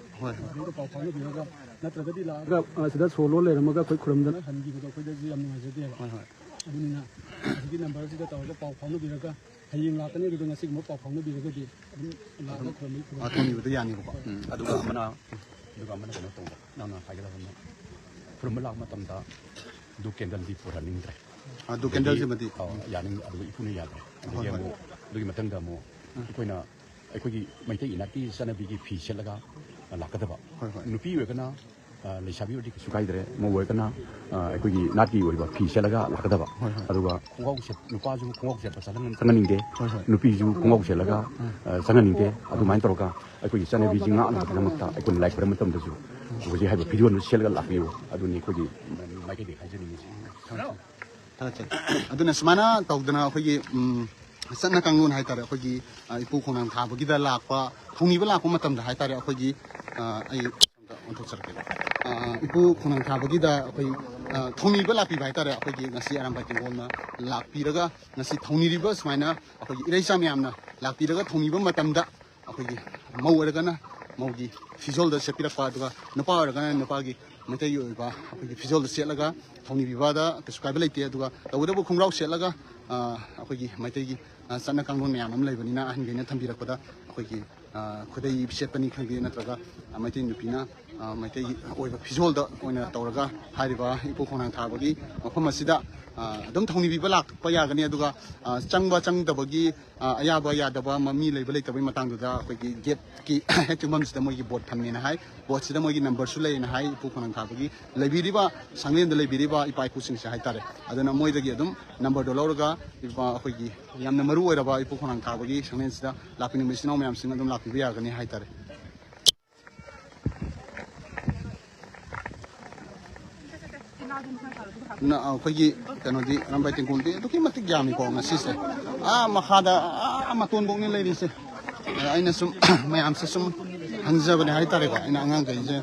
[SPEAKER 5] ꯑꯗꯨꯒ ꯄꯥꯎ ꯐꯥꯎꯅꯕꯤꯔꯒ ꯅꯠꯇ꯭ꯔꯒꯗꯤ ꯂꯥꯛꯑꯒ ꯁꯤꯗ ꯁꯣ ꯂꯣꯟ ꯂꯩꯔꯝꯃꯒ ꯑꯩꯈꯣꯏ ꯈꯨꯔꯨꯝꯗꯅ ꯍꯟꯈꯤꯕꯗꯣ ꯑꯩꯈꯣꯏꯗꯁꯨ ꯌꯥꯝ ꯅꯨꯡꯉꯥꯏꯖꯗꯦꯕ ꯑꯗꯨꯅꯤꯅ ꯍꯧꯖꯤꯛꯀꯤ ꯅꯝꯕꯔꯁꯤꯗ ꯇꯧꯔꯒ ꯄꯥꯎ ꯐꯥꯎꯅꯕꯤꯔꯒ ꯍꯌꯦꯡ ꯂꯥꯛꯀꯅꯤ ꯑꯗꯨꯒ ꯉꯁꯤꯒꯨꯝꯕ ꯄꯥꯎ ꯐꯥꯎꯅꯕꯤꯔꯒꯗꯤ ꯑꯗꯨꯝ ꯂꯥꯛꯑꯒ ꯈꯨꯔꯨꯝꯕꯤ
[SPEAKER 1] thonibada yani ko
[SPEAKER 3] aduga amana ꯑꯗꯨꯒ ꯑꯃꯅ ꯀꯩꯅꯣ ꯇꯧꯕ ꯅꯪꯅ ꯍꯥꯏꯒꯗꯕꯅ ꯈꯨꯔꯨꯝꯕ ꯂꯥꯛꯄ ꯃꯇꯝꯗ ꯗꯨ ꯀꯦꯟꯗꯜꯗꯤ ꯄꯨꯍꯟꯅꯤꯡꯗ꯭ꯔꯦ
[SPEAKER 1] ꯑꯗꯨ ꯀꯦꯟꯗꯜꯁꯤꯃꯗꯤ
[SPEAKER 3] ꯌꯥꯅꯤꯡ ꯑꯗꯨꯒ ꯏꯄꯨꯅ ꯌꯥꯗ꯭ꯔꯦ ꯑꯗꯒꯤ ꯑꯃꯨꯛ ꯑꯗꯨꯒꯤ ꯃꯊꯪꯗ ꯑꯃꯨꯛ ꯑꯩꯈꯣꯏꯅ ꯑꯩꯈꯣꯏꯒꯤ ꯃꯩꯇꯩ ꯏꯅꯥꯠꯀꯤ ꯆꯠꯅꯕꯤꯒꯤ ꯐꯤ ꯁꯦꯠꯂꯒ ꯂꯥꯛꯀꯗꯕ ꯅꯨꯄꯤ ꯑꯣꯏꯔꯒꯅ ꯂꯩꯁꯥꯕꯤ ꯑꯣꯏꯔꯗꯤ ꯀꯩꯁꯨ ꯀꯥꯏꯗ꯭ꯔꯦ ꯃꯧ ꯑꯣꯏꯔꯒꯅ ꯑꯩꯈꯣꯏꯒꯤ ꯅꯥꯠꯀꯤ ꯑꯣꯏꯕ ꯐꯤ ꯁꯦꯠꯂꯒ ꯂꯥꯛꯀꯗꯕ ꯑꯗꯨꯒ ꯈꯣꯡꯒ꯭ꯔꯥꯎ ꯅꯨꯄꯥꯁꯨ ꯈꯣꯡꯒ꯭ꯔꯥꯎ ꯁꯦꯠꯄ ꯆꯪꯍꯟꯅꯤꯡꯗꯦ ꯅꯨꯄꯤꯁꯨ ꯈꯣꯡꯒ꯭ꯔꯥꯎ ꯁꯦꯠꯂꯒ ꯆꯪꯍꯟꯅꯤꯡꯗꯦ ꯑꯗꯨꯃꯥꯏꯅ ꯇꯧꯔꯒ ꯑꯩꯈꯣꯏꯒꯤ ꯆꯠꯅꯕꯤꯁꯤ ꯉꯥꯛꯅꯕꯒꯤꯗꯃꯛꯇ ꯑꯩꯈꯣꯏꯅ ꯂꯥꯏ ꯈꯣꯏꯔꯝꯕ ꯃꯇꯝꯗꯁꯨ ꯍꯧꯖꯤꯛ ꯍꯥꯏꯕ ꯐꯤꯖꯣꯜꯗꯨ ꯁꯦꯠꯂꯒ ꯂꯥꯛꯄꯤꯌꯨ ꯑꯗꯨꯅꯤ ꯑꯩꯈꯣꯏꯒꯤ ꯃꯥꯏꯀꯩꯗꯒꯤ ꯍꯥꯏꯖꯅꯤꯡꯉꯤꯁꯤ
[SPEAKER 1] ꯑꯗꯨꯅ ꯁꯨꯃꯥꯏꯅ ꯇꯧꯗꯅ ꯑꯩꯈꯣꯏꯒꯤ ꯆꯠꯅ ꯀꯥꯡꯂꯣꯟ ꯍꯥꯏꯇꯥꯔꯦ ꯑꯩꯈꯣꯏꯒꯤ ꯏꯄꯨ ꯈꯣꯡꯅꯥꯡ ꯊꯥꯕꯒꯤꯗ ꯂꯥꯛꯄ ꯊꯧꯅꯤꯕ ꯂꯥꯛꯄ ꯃꯇꯝꯗ ꯍꯥꯏꯇꯥꯔꯦ ꯑꯩꯈꯣꯏꯒꯤ ꯑꯩ ꯑꯣꯟꯊꯣꯛꯆꯔꯛꯀꯦ ꯏꯄꯨ ꯈꯣꯡꯅꯥꯡ ꯊꯥꯕꯒꯤꯗ ꯑꯩꯈꯣꯏ ꯊꯧꯅꯤꯕ ꯂꯥꯛꯄꯤꯕ ꯍꯥꯏꯇꯥꯔꯦ ꯑꯩꯈꯣꯏꯒꯤ ꯉꯁꯤ ꯑꯔꯥꯝꯕꯥꯏ ꯇꯦꯡꯒꯣꯜꯅ ꯂꯥꯛꯄꯤꯔꯒ ꯉꯁꯤ ꯊꯧꯅꯤꯔꯤꯕ ꯁꯨꯃꯥꯏꯅ ꯑꯩꯈꯣꯏꯒꯤ ꯏꯔꯩꯆꯥ ꯃꯌꯥꯝꯅ ꯂꯥꯛꯄꯤꯔꯒ ꯊꯧꯅꯤꯕ ꯃꯇꯝꯗ ꯑꯩꯈꯣꯏꯒꯤ ꯃꯧ ꯑꯣꯏꯔꯒꯅ ꯃꯧꯒꯤ ꯐꯤꯖꯣꯜꯗ ꯁꯦꯠꯄꯤꯔꯛꯄ ꯑꯗꯨꯒ ꯅꯨꯄꯥ ꯑꯣꯏꯔꯒꯅ ꯅꯨꯄꯥꯒꯤ ꯃꯩꯇꯩꯒꯤ ꯑꯣꯏꯕ ꯑꯩꯈꯣꯏꯒꯤ ꯐꯤꯖꯣꯜꯗ ꯁꯦꯠꯂꯒ ꯊꯧꯅꯤꯕꯤꯕꯗ ꯀꯩꯁꯨ ꯀꯥꯏꯕ ꯂꯩꯇꯦ ꯑꯗꯨꯒ ꯇꯧꯕꯇꯕꯨ ꯈꯣꯡꯒ꯭ꯔꯥꯎ ꯁꯦꯠꯂꯒ ꯑꯩꯈꯣꯏꯒꯤ ꯃꯩꯇꯩꯒꯤ ꯆꯠꯅ ꯀꯥꯡꯂꯣꯟ ꯃꯌꯥꯝ ꯑꯃ ꯂꯩꯕꯅꯤꯅ ꯑꯍꯟꯈꯩꯅ ꯊꯝꯕꯤꯔꯛꯄꯗ ꯑꯩꯈꯣꯏꯒꯤ ꯈꯨꯗꯩ ꯁꯦꯠꯄꯅꯤ ꯈꯪꯗꯦ ꯅꯠꯇ꯭ꯔꯒ ꯃꯩꯇꯩ ꯅꯨꯄꯤꯅ ꯃꯩꯇꯩꯒꯤ ꯑꯣꯏꯕ ꯐꯤꯖꯣꯜꯗ ꯑꯣꯏꯅ ꯇꯧꯔꯒ ꯍꯥꯏꯔꯤꯕ ꯏꯄꯨ ꯈꯣꯡꯅꯥꯡ ꯊꯥꯕꯒꯤ ꯃꯐꯝ ꯑꯁꯤꯗ ꯑꯗꯨꯝ ꯊꯧꯅꯤꯕꯤꯕ ꯂꯥꯛꯄ ꯌꯥꯒꯅꯤ ꯑꯗꯨꯒ ꯆꯪꯕ ꯆꯪꯗꯕꯒꯤ ꯑꯌꯥꯕ ꯌꯥꯗꯕ ꯃꯤ ꯂꯩꯕ ꯂꯩꯇꯕꯒꯤ ꯃꯇꯥꯡꯗꯨꯗ ꯑꯩꯈꯣꯏꯒꯤ ꯒꯦꯠꯀꯤ ꯍꯦꯛ ꯆꯪꯐꯝꯁꯤꯗ ꯃꯣꯏꯒꯤ ꯕꯣꯔꯗ ꯊꯝꯃꯦꯅ ꯍꯥꯏ ꯕꯣꯔꯗꯁꯤꯗ ꯃꯣꯏꯒꯤ ꯅꯝꯕꯔꯁꯨ ꯂꯩꯌꯦꯅ ꯍꯥꯏ ꯏꯄꯨ ꯈꯣꯡꯅꯥꯡ ꯊꯥꯕꯒꯤ ꯂꯩꯕꯤꯔꯤꯕ ꯁꯪꯂꯦꯟꯗ ꯂꯩꯕꯤꯔꯤꯕ ꯏꯄꯥ ꯏꯄꯨꯁꯤꯡꯁꯦ ꯍꯥꯏꯇꯥꯔꯦ ꯑꯗꯨꯅ ꯃꯣꯏꯗꯒꯤ ꯑꯗꯨꯝ ꯅꯝꯕꯔꯗꯣ ꯂꯧꯔꯒ ꯑꯩꯈꯣꯏꯒꯤ ꯌꯥꯝꯅ ꯃꯔꯨ ꯑꯣꯏꯔꯕ ꯏꯄꯨ ꯈꯣꯡꯅꯥꯡ ꯊꯥꯕꯒꯤ ꯁꯪꯂꯦꯟꯁꯤꯗ ꯂꯥꯛꯄꯤꯅꯤꯡꯕ ꯏꯆꯤꯜ ꯏꯅꯥꯎ ꯃꯌꯥꯝꯁꯤꯡ ꯑꯗꯨꯝ ꯂꯥꯛꯄꯤꯕ ꯌꯥꯒꯅꯤ ꯍꯥꯏꯇꯥꯔꯦ ꯑꯩꯈꯣꯏꯒꯤ ꯀꯩꯅꯣꯗꯤ ꯑꯔꯥꯝꯕꯥꯏ ꯇꯦꯡꯒꯣꯜꯗꯤ ꯑꯗꯨꯛꯀꯤ ꯃꯇꯤꯛ ꯌꯥꯝꯃꯤꯀꯣ ꯉꯁꯤꯁꯦ ꯃꯈꯥꯗ ꯃꯇꯣꯟꯐꯧꯅꯤ ꯂꯩꯔꯤꯁꯦ ꯑꯩꯅ ꯁꯨꯝ ꯃꯌꯥꯝꯁꯦ ꯁꯨꯝ ꯍꯪꯖꯕꯅꯦ ꯍꯥꯏꯇꯥꯔꯦꯀꯣ ꯑꯩꯅ ꯑꯉꯥꯡꯈꯩꯁꯦ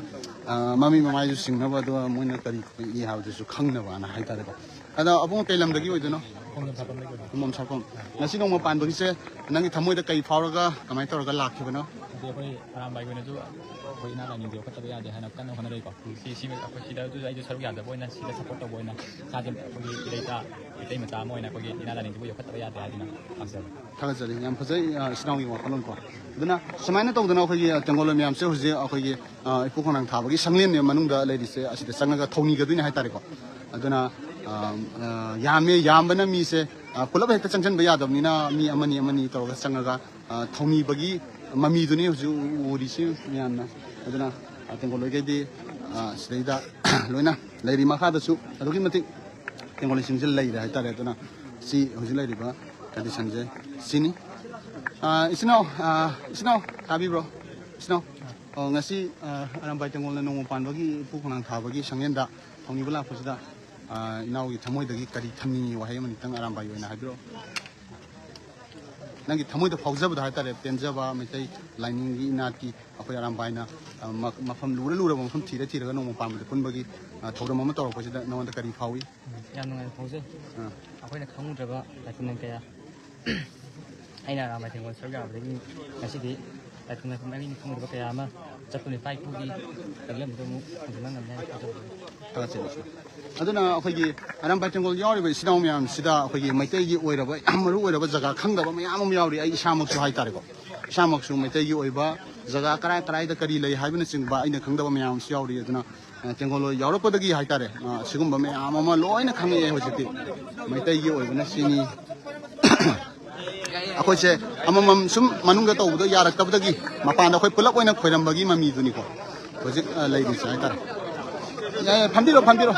[SPEAKER 1] ꯃꯃꯤ ꯃꯃꯥꯏꯁꯨ ꯁꯤꯡꯅꯕ ꯑꯗꯨꯒ ꯃꯣꯏꯅ ꯀꯔꯤ ꯏ ꯍꯥꯏꯕꯗꯨꯁꯨ ꯈꯪꯅꯕꯅ ꯍꯥꯏꯇꯥꯔꯦꯀꯣ ꯑꯗꯣ ꯑꯕꯨꯡ ꯀꯩ ꯂꯝꯗꯒꯤ ꯑꯣꯏꯗꯣꯏꯅꯣ ꯈꯨꯃꯝ ꯁꯥꯐꯝ ꯉꯁꯤ ꯅꯣꯡꯃ ꯄꯥꯟꯕꯒꯤꯁꯦ ꯅꯪꯒꯤ ꯊꯃꯣꯏꯗ ꯀꯩ ꯐꯥꯎꯔꯒ ꯀꯃꯥꯏꯅ ꯇꯧꯔꯒ ꯂꯥꯛꯈꯤꯕꯅꯣ
[SPEAKER 5] ꯑꯩꯈꯣꯏ ꯑꯔꯥꯝꯕꯥꯏ ꯑꯣꯏꯅꯁꯨ ꯑꯩꯈꯣꯏ ꯏꯅꯥꯠ ꯂꯥꯏꯅꯤꯡꯁꯦ ꯌꯣꯛꯈꯠꯇꯕ ꯌꯥꯗꯦ ꯍꯥꯏꯅ ꯀꯟꯅ ꯍꯣꯠꯅꯔꯤꯀꯣ ꯑꯩꯈꯣꯏ ꯁꯤꯗꯁꯨ ꯑꯩꯁꯨ ꯁꯔꯨꯛ ꯌꯥꯗꯕ ꯑꯣꯏꯅ ꯁꯤꯗ ꯁꯞꯄꯣꯔꯠ ꯇꯧꯕ ꯑꯣꯏꯅ ꯏꯁꯥꯁꯦ ꯑꯩꯈꯣꯏꯒꯤ ꯏꯔꯩꯆꯥ ꯃꯩꯇꯩ ꯃꯆꯥ ꯑꯃ ꯑꯣꯏꯅ ꯑꯩꯈꯣꯏꯒꯤ ꯏꯅꯥꯠ ꯂꯥꯏꯅꯤꯡꯁꯤꯕꯨ ꯌꯣꯛꯈꯠꯇꯕ ꯌꯥꯗꯦ ꯍꯥꯏꯗꯨꯅ ꯂꯥꯛꯆꯕ
[SPEAKER 1] ꯊꯥꯒꯠꯆꯔꯤ ꯌꯥꯝ ꯐꯖꯩ ꯏꯆꯤꯟꯅꯥꯎꯒꯤ ꯋꯥꯈꯜꯂꯣꯟꯀꯣ ꯑꯗꯨꯅ ꯁꯨꯃꯥꯏꯅ ꯇꯧꯗꯅ ꯑꯩꯈꯣꯏꯒꯤ ꯇꯦꯡꯒꯣꯜ ꯃꯌꯥꯝꯁꯦ ꯍꯧꯖꯤꯛ ꯑꯩꯈꯣꯏꯒꯤ ꯏꯄꯨ ꯈꯣꯡꯅꯥꯡ ꯊꯥꯕꯒꯤ ꯁꯪꯂꯦꯟ ꯃꯅꯨꯡꯗ ꯂꯩꯔꯤꯁꯦ ꯑꯁꯤꯗ ꯆꯪꯉꯒ ꯊꯧꯅꯤꯒꯗꯣꯏꯅꯦ ꯍꯥꯏꯇꯥꯔꯦꯀꯣ ꯑꯗꯨꯅ ꯌꯥꯝꯕꯅ ꯃꯤꯁꯦ ꯄꯨꯂꯞ ꯍꯦꯛꯇ ꯆꯪꯁꯤꯟꯕ ꯌꯥꯗꯕꯅꯤꯅ ꯃꯤ ꯑꯃꯅꯤ ꯇꯧꯔꯒ ꯆꯪꯉꯒ ꯊꯧꯅꯤꯕꯒꯤ ꯃꯃꯤꯗꯨꯅꯤ ꯍꯧꯖꯤꯛ ꯎꯔꯤꯁꯤ ꯃꯌꯥꯝꯅ ꯑꯗꯨꯅ ꯇꯦꯡꯒꯣꯜ ꯂꯣꯏꯈꯩꯗꯤ ꯁꯤꯗꯩꯗ ꯂꯣꯏꯅ ꯂꯩꯔꯤ ꯃꯈꯥꯗꯁꯨ ꯑꯗꯨꯛꯀꯤ ꯃꯇꯤꯛ ꯇꯦꯡꯒꯣꯜ ꯂꯩꯁꯤꯡꯁꯦ ꯂꯩꯔꯦ ꯍꯥꯏꯇꯥꯔꯦ ꯑꯗꯨꯅ ꯁꯤ ꯍꯧꯖꯤꯛ ꯂꯩꯔꯤꯕ ꯀꯟꯗꯤꯁꯟꯁꯦ ꯁꯤꯅꯤ ꯏꯆꯤꯟꯅꯥꯎ ꯇꯥꯕꯤꯕ꯭ꯔꯣ ꯏꯆꯤꯟꯅꯥꯎ ngasi arambai tengol na nong panbagi ipu khonang thabagi sangyenda thongniba lakpasida inaugi thamoidagi kari thamni wahai mani tang arambai oina habiro nangi thamoida faujabada haitare penjaba mitai lining gi inatki akoi arambai na mafam lura mafam thira nong panbagi punbagi thoram ama tawrapasida nonda kari phawi
[SPEAKER 6] yam ngai phause akoi na khamudraba lakinang kaya aina arambai tengol sarga abdagi ngasidi lakinang kumani khamudraba kaya ama ꯆꯠꯄꯅꯤ ꯄꯥꯏ ꯄꯨꯒꯤ ꯂꯝꯗ ꯑꯃꯨꯛ ꯑꯗꯨꯅ ꯉꯝꯅ
[SPEAKER 1] ꯑꯗꯨꯅ ꯑꯩꯈꯣꯏꯒꯤ ꯑꯔꯥꯝꯕꯥꯏ ꯇꯦꯡꯒꯣꯜ ꯌꯥꯎꯔꯤꯕ ꯏꯆꯤꯟ ꯏꯅꯥꯎ ꯃꯌꯥꯝꯁꯤꯗ ꯑꯩꯈꯣꯏꯒꯤ ꯃꯩꯇꯩꯒꯤ ꯑꯣꯏꯔꯕ ꯌꯥꯝ ꯃꯔꯨ ꯑꯣꯏꯔꯕ ꯖꯒꯥ ꯈꯪꯗꯕ ꯃꯌꯥꯝ ꯑꯃ ꯌꯥꯎꯔꯤ ꯑꯩ ꯏꯁꯥꯃꯛꯁꯨ ꯍꯥꯏꯇꯥꯔꯦꯀꯣ ꯏꯁꯥꯃꯛꯁꯨ ꯃꯩꯇꯩꯒꯤ ꯑꯣꯏꯕ ꯖꯒꯥ ꯀꯔꯥꯏꯗ ꯀꯔꯤ ꯂꯩ ꯍꯥꯏꯕꯅꯆꯤꯡꯕ ꯑꯩꯅ ꯈꯪꯗꯕ ꯃꯌꯥꯝ ꯑꯃꯁꯨ ꯌꯥꯎꯔꯤ ꯑꯗꯨꯅ ꯇꯦꯡꯒꯣꯜ ꯌꯥꯎꯔꯛꯄꯗꯒꯤ ꯍꯥꯏꯇꯥꯔꯦ ꯁꯤꯒꯨꯝꯕ ꯃꯌꯥꯝ ꯑꯃ ꯂꯣꯏꯅ ꯈꯪꯉꯛꯑꯦ ꯍꯧꯖꯤꯛꯇꯤ ꯃꯩꯇꯩꯒꯤ ꯑꯣꯏꯕꯅ ꯁꯤꯅꯤ ꯑꯩꯈꯣꯏꯁꯦ ꯑꯃꯃꯝ ꯁꯨꯝ ꯃꯅꯨꯡꯗ ꯇꯧꯕꯗꯣ ꯌꯥꯔꯛꯇꯕꯗꯒꯤ ꯃꯄꯥꯟꯗ ꯑꯩꯈꯣꯏ ꯄꯨꯂꯞ ꯑꯣꯏꯅ ꯈꯣꯏꯔꯝꯕꯒꯤ ꯃꯃꯤꯗꯨꯅꯤꯀꯣ ꯍꯧꯖꯤꯛ ꯂꯩꯔꯤꯁꯦ ꯍꯥꯏꯇꯥꯔꯦ ꯐꯝꯕꯤꯔꯣ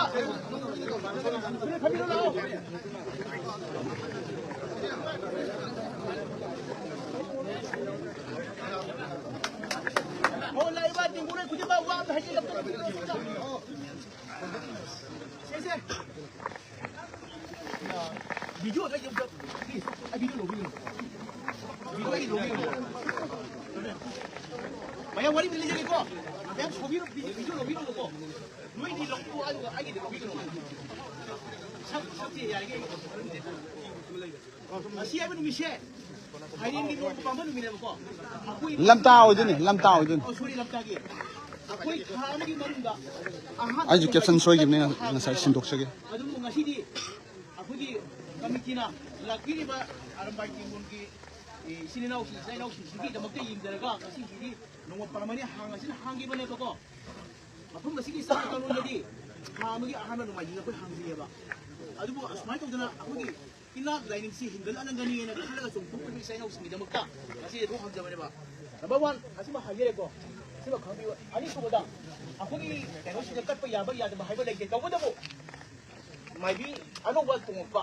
[SPEAKER 9] Maya wari beli jadi kok, yang sobi video kok, lu ini lokku aja kok, aja di video. Sakti ya ini. Masih apa nih misye? Hari ini lokku pampan lu mina kok.
[SPEAKER 1] lamta audun
[SPEAKER 9] Oh sorry lamta ki. Aku kami di mana enggak?
[SPEAKER 1] ayo caption soy gimne ngasai sindok sage
[SPEAKER 9] Aduh ngasih di. Aku di kami kina lagi ni ba arambai timbun ki sininaw si damakte yimdaraga kasi hindi nung paramani hanga sin hangi bane ko ꯃꯐꯝ ꯑꯁꯤꯒꯤ ꯆꯠꯅ ꯀꯥꯡꯂꯣꯟꯗꯗꯤ ꯊꯥ ꯑꯃꯒꯤ ꯑꯍꯥꯟꯕ ꯅꯣꯡꯃꯥꯏꯖꯤꯡꯗ ꯑꯩꯈꯣꯏ ꯍꯥꯡꯖꯩꯌꯦꯕ ꯑꯗꯨꯕꯨ ꯑꯁꯨꯃꯥꯏꯅ ꯇꯧꯗꯅ ꯑꯩꯈꯣꯏꯒꯤ ꯏꯅꯥꯠ ꯂꯥꯏꯅꯤꯡꯁꯤ ꯍꯤꯡꯒꯠꯍꯟꯒꯅꯤꯅ ꯈꯜꯂꯒ ꯆꯣꯡꯊꯣꯛꯄꯒꯤ ꯏꯆꯥ ꯏꯅꯥꯎꯁꯤꯡꯒꯤꯗꯃꯛꯇ ꯉꯁꯤ ꯊꯣꯛ ꯍꯪꯖꯕꯅꯦꯕ ꯅꯝꯕꯔ 1 ꯑꯁꯤꯃ ꯍꯥꯏꯖꯔꯦꯀꯣ ꯑꯁꯤꯃ ꯈꯪꯕꯤꯌꯨ ꯑꯅꯤꯁꯨꯕꯗ ꯑꯩꯈꯣꯏꯒꯤ ꯀꯩꯅꯣꯁꯤꯗ ꯀꯠꯄ ꯌꯥꯕ ꯌꯥꯗꯕ ꯍꯥꯏꯕ ꯂꯩꯇꯦ ꯇꯧꯕꯇꯕꯨ ꯃꯥꯏꯕꯤ ꯑꯅꯧꯕ ꯇꯣꯡꯉꯛꯄ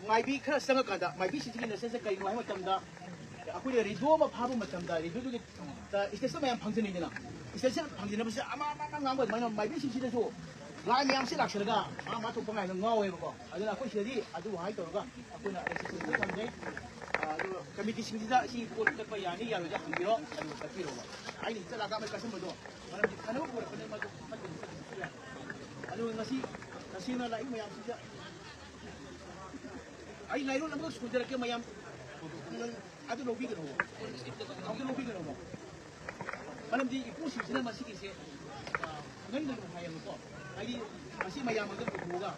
[SPEAKER 9] ꯃꯥꯏꯕꯤ ꯈꯔ ꯆꯪꯉꯀꯥꯟꯗ ꯃꯥꯏꯕꯤꯁꯤꯡꯁꯤꯒꯤ ꯅꯦꯁꯦꯁꯁꯦ ꯀꯔꯤꯅꯣ ꯍꯥꯏꯕ ꯃꯇꯝꯗ ꯑꯩꯈꯣꯏꯅ ꯔꯦꯗꯤꯑꯣ ꯑꯃ ꯐꯥꯕ ꯃꯇꯝꯗ ꯔꯦꯗꯤꯑꯣꯗꯨꯒꯤ ꯏꯁꯇꯦꯁꯟ ꯃꯌꯥꯝ ꯐꯪꯖꯅꯤꯡꯗꯅ ꯏꯁꯇꯦꯁꯟ ꯐꯪꯖꯅꯕꯁꯦ ꯑꯃ ꯉꯥꯡꯕ ꯑꯗꯨꯃꯥꯏꯅ ꯃꯥꯏꯕꯤꯁꯤꯡꯁꯤꯗꯁꯨ ꯂꯥꯏ ꯃꯌꯥꯝꯁꯤ ꯂꯥꯛꯁꯜꯂꯒ ꯃꯥ ꯊꯣꯛꯄ ꯉꯥꯏꯅ ꯉꯥꯎꯋꯦꯕꯀꯣ ꯑꯗꯨꯅ ꯑꯩꯈꯣꯏ ꯁꯤꯗꯗꯤ ꯑꯗꯨ ꯍꯥꯏ ꯇꯧꯔꯒ ꯑꯩꯈꯣꯏꯅ ꯔꯦꯁꯤꯁꯇꯦꯟꯁ ꯊꯝꯖꯩ ꯑꯗꯨꯒ ꯀꯃꯤꯇꯤꯁꯤꯡꯁꯤꯗ ꯁꯤ ꯄꯣꯠ ꯀꯠꯄ ꯌꯥꯅꯤ ꯌꯥꯔꯣꯏꯗ ꯍꯪꯕꯤꯔꯣ ꯑꯗꯨ ꯀꯠꯄꯤꯔꯣꯕ ꯑꯩꯅ ꯆꯠꯂꯒ ꯑꯃ ꯀꯠꯁꯟꯕꯗꯣ ꯃꯔꯝꯗꯤ ꯐꯅꯕ ꯄꯨꯔꯛꯄꯅꯦ ꯃꯗꯨ ꯐꯠꯇꯦ ꯑꯗꯨꯒ ꯉꯁꯤꯅ ꯂꯥꯛꯏ ꯃꯌꯥꯝꯁꯤꯗ ꯑꯩ ꯂꯥꯏꯔꯣꯟ ꯑꯃꯈꯛ ꯁꯣꯟꯖꯔꯛꯀꯦ ꯃꯌꯥꯝ ꯑꯗꯨ ꯂꯧꯕꯤꯒꯅꯣꯕ ꯑꯗꯨ ꯂꯧꯕꯤꯒꯅꯣꯕ ꯃꯔꯝꯗꯤ ꯏꯄꯨꯁꯤꯡꯁꯤꯅ ꯃꯁꯤꯒꯤꯁꯦ ꯈꯪꯍꯟꯒꯅꯨ ꯍꯥꯏꯌꯦꯕꯀꯣ ꯍꯥꯏꯗꯤ ꯃꯁꯤ ꯃꯌꯥꯝ ꯑꯃꯗ ꯄꯨꯊꯣꯛꯑꯒ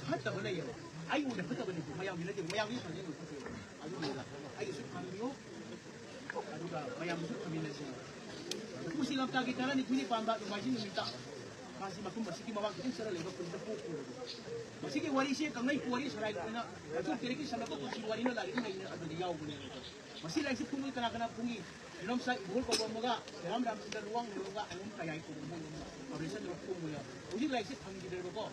[SPEAKER 9] ꯐꯠꯇꯕ ꯂꯩꯌꯦꯕ ꯑꯩ ꯑꯣꯏꯅ ꯐꯠꯇꯕꯅꯤ ꯃꯌꯥꯝꯒꯤ ꯅꯠꯇꯦꯕ ꯃꯌꯥꯝꯒꯤ ꯐꯖꯅ ꯐꯠꯇꯦꯕ ꯑꯗꯨꯅ ꯑꯩꯒꯤꯁꯨ ꯐꯪꯕꯤꯌꯨ ꯑꯗꯨꯒ ꯃꯌꯥꯝꯁꯨ ꯐꯝꯃꯤꯟꯅꯁꯤ ꯏꯄꯨꯁꯤ ꯂꯝꯇꯥꯒꯤ 12ꯅꯤ ꯄꯥꯟꯕ ꯅꯣꯡꯃꯥꯏꯖꯤꯡ ꯅꯨꯃꯤꯠꯇ ꯃꯥꯁꯤ ꯃꯐꯝ ꯑꯁꯤꯒꯤ ꯃꯃꯥꯡ ꯈꯤꯇꯪ ꯆꯠꯂ ꯂꯩꯕ ꯈꯨꯟꯗ ꯄꯣꯛꯈꯤꯕ ꯃꯁꯤꯒꯤ ꯋꯥꯔꯤꯁꯤ ꯀꯪꯂꯩ ꯋꯥꯔꯤ ꯁꯔꯥꯏ ꯑꯣꯏꯅ ꯑꯆꯧ ꯇꯦꯔꯦꯛꯀꯤ ꯁꯝꯂꯛꯄ ꯄꯨꯟꯁꯤ ꯋꯥꯔꯤꯅ ꯂꯥꯏꯔꯤꯛ ꯂꯩꯅ ꯑꯗꯨꯗ ꯌꯥꯎꯕꯅꯦꯕ ꯃꯁꯤ ꯂꯥꯏꯔꯤꯛꯁꯤ ꯄꯨꯡꯒꯤ ꯀꯅꯥ ꯄꯨꯡꯒꯤ ꯏꯔꯣꯝꯆꯥ ꯏꯕꯣꯜ ꯀꯧꯕ ꯑꯃꯒ ꯁꯦꯔꯥꯝ ꯔꯥꯝꯆꯟꯗ꯭ꯔ ꯂꯨꯋꯥꯡ ꯂꯨꯔꯒ ꯑꯉꯝ ꯀꯌꯥꯏ ꯀꯧꯕ ꯑꯃꯒ ꯑꯣꯄꯔꯦꯁꯟ ꯄꯣꯡꯕꯅꯦꯕ ꯍꯧꯖꯤꯛ ꯂꯥꯏꯔꯤꯛꯁꯤ ꯐꯪꯈꯤꯗ꯭ꯔꯦꯕꯀꯣ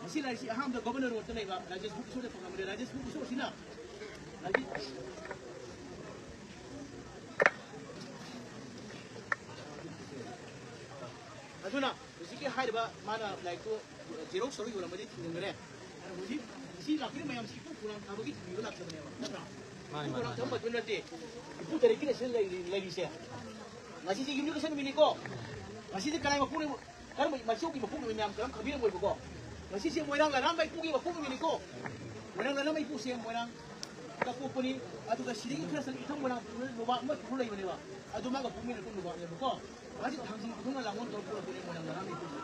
[SPEAKER 9] ꯃꯁꯤ ꯂꯥꯏꯔꯤꯛꯁꯤ ꯑꯍꯥꯟꯕꯗ ꯒꯣꯕꯔꯅꯔ ꯔꯣꯗꯇ ꯂꯩꯕ ꯔꯥꯖꯦꯁ ꯕꯨꯛ ꯁ꯭ꯇꯣꯔꯗ ꯐꯪꯉꯝꯕꯅꯦ ꯔꯥꯖꯦꯁ ꯕꯨꯛ ꯁ꯭ꯇꯣꯔꯁꯤꯅ ꯑꯗꯨꯅ ꯍꯧꯖꯤꯛꯀꯤ ꯍꯥꯏꯔꯤꯕ ꯃꯥꯅ ꯂꯥꯏꯔꯤꯛꯇꯣ ꯖꯦꯔꯣꯛꯁ ꯇꯧꯔꯒ ꯌꯣꯜꯂꯝꯕꯗꯤ ꯊꯤꯡꯖꯤꯟꯈ꯭ꯔꯦ ꯍꯧꯖꯤꯛ ꯁꯤ ꯂꯥꯛꯄꯤꯔꯤꯕ ꯃꯌꯥꯝꯁꯤ ꯏꯄꯨ ꯈꯨꯔꯥꯡ ꯊꯥꯕꯒꯤ ꯊꯤꯕꯤꯕ ꯂꯥꯛꯆꯕꯅꯦꯕ ꯅꯠꯇ꯭ꯔꯥ ꯈꯨꯔꯥꯡ ꯊꯥꯕ ꯃꯇꯝ ꯅꯠꯇꯦ ꯏꯄꯨ ꯇꯔꯦꯠꯀꯤ ꯁꯤꯗ ꯂꯩꯔꯤꯁꯦ ꯉꯁꯤꯁꯦ ꯌꯨꯝꯅꯤꯀꯦꯁꯟ ꯅꯨꯃꯤꯠꯅꯤꯀꯣ ꯉꯁꯤꯁꯦ ꯀꯅꯥꯏ ꯃꯄꯨꯅꯤ ꯀꯔꯝꯕ ꯃꯆꯧꯒꯤ ꯃꯄꯨꯅꯤ ꯃꯌꯥꯝ ꯀꯔꯝ ꯈꯪꯕꯤꯔꯝꯃꯣꯏꯕꯀꯣ ꯉꯁꯤꯁꯦ ꯃꯣꯏꯔꯥꯡ ꯂꯥꯏꯔꯥꯝꯕ ꯏꯄꯨꯒꯤ ꯃꯄꯨ ꯅꯨꯃꯤꯠꯅꯤꯀꯣ ꯃꯣꯏꯔꯥꯡ ꯂꯥꯏꯔꯥꯝꯕ ꯏꯄꯨꯁꯦ ꯃꯣꯏꯔꯥꯡ ꯄꯣꯛꯄꯅꯤ ꯑꯗꯨꯒ ꯁꯤꯗꯒꯤ ꯈꯔ ꯆꯪ ꯏꯊꯪ ꯃꯣꯏꯔꯥꯡ ꯅꯣꯕꯥꯞ ꯑꯃ ꯊꯣꯛ ꯂꯩꯕꯅꯦꯕ ꯑꯗꯨ ꯃꯥꯒ ꯄꯣꯛꯃꯤꯟꯅꯔꯛꯄ ꯅꯣꯕꯥꯞꯅꯦꯕꯀꯣ ꯃꯥꯁꯤ ꯊꯥꯡꯖꯤꯡ ꯄꯨꯊꯣꯛꯅ ꯂꯥꯡꯒꯣꯜ ꯇꯧꯔ ꯄꯨꯔꯛꯄꯅꯦ ꯃꯣꯏꯔꯥꯡ ꯂꯥꯏꯔꯥꯝꯕ ꯏꯄꯨꯁꯦ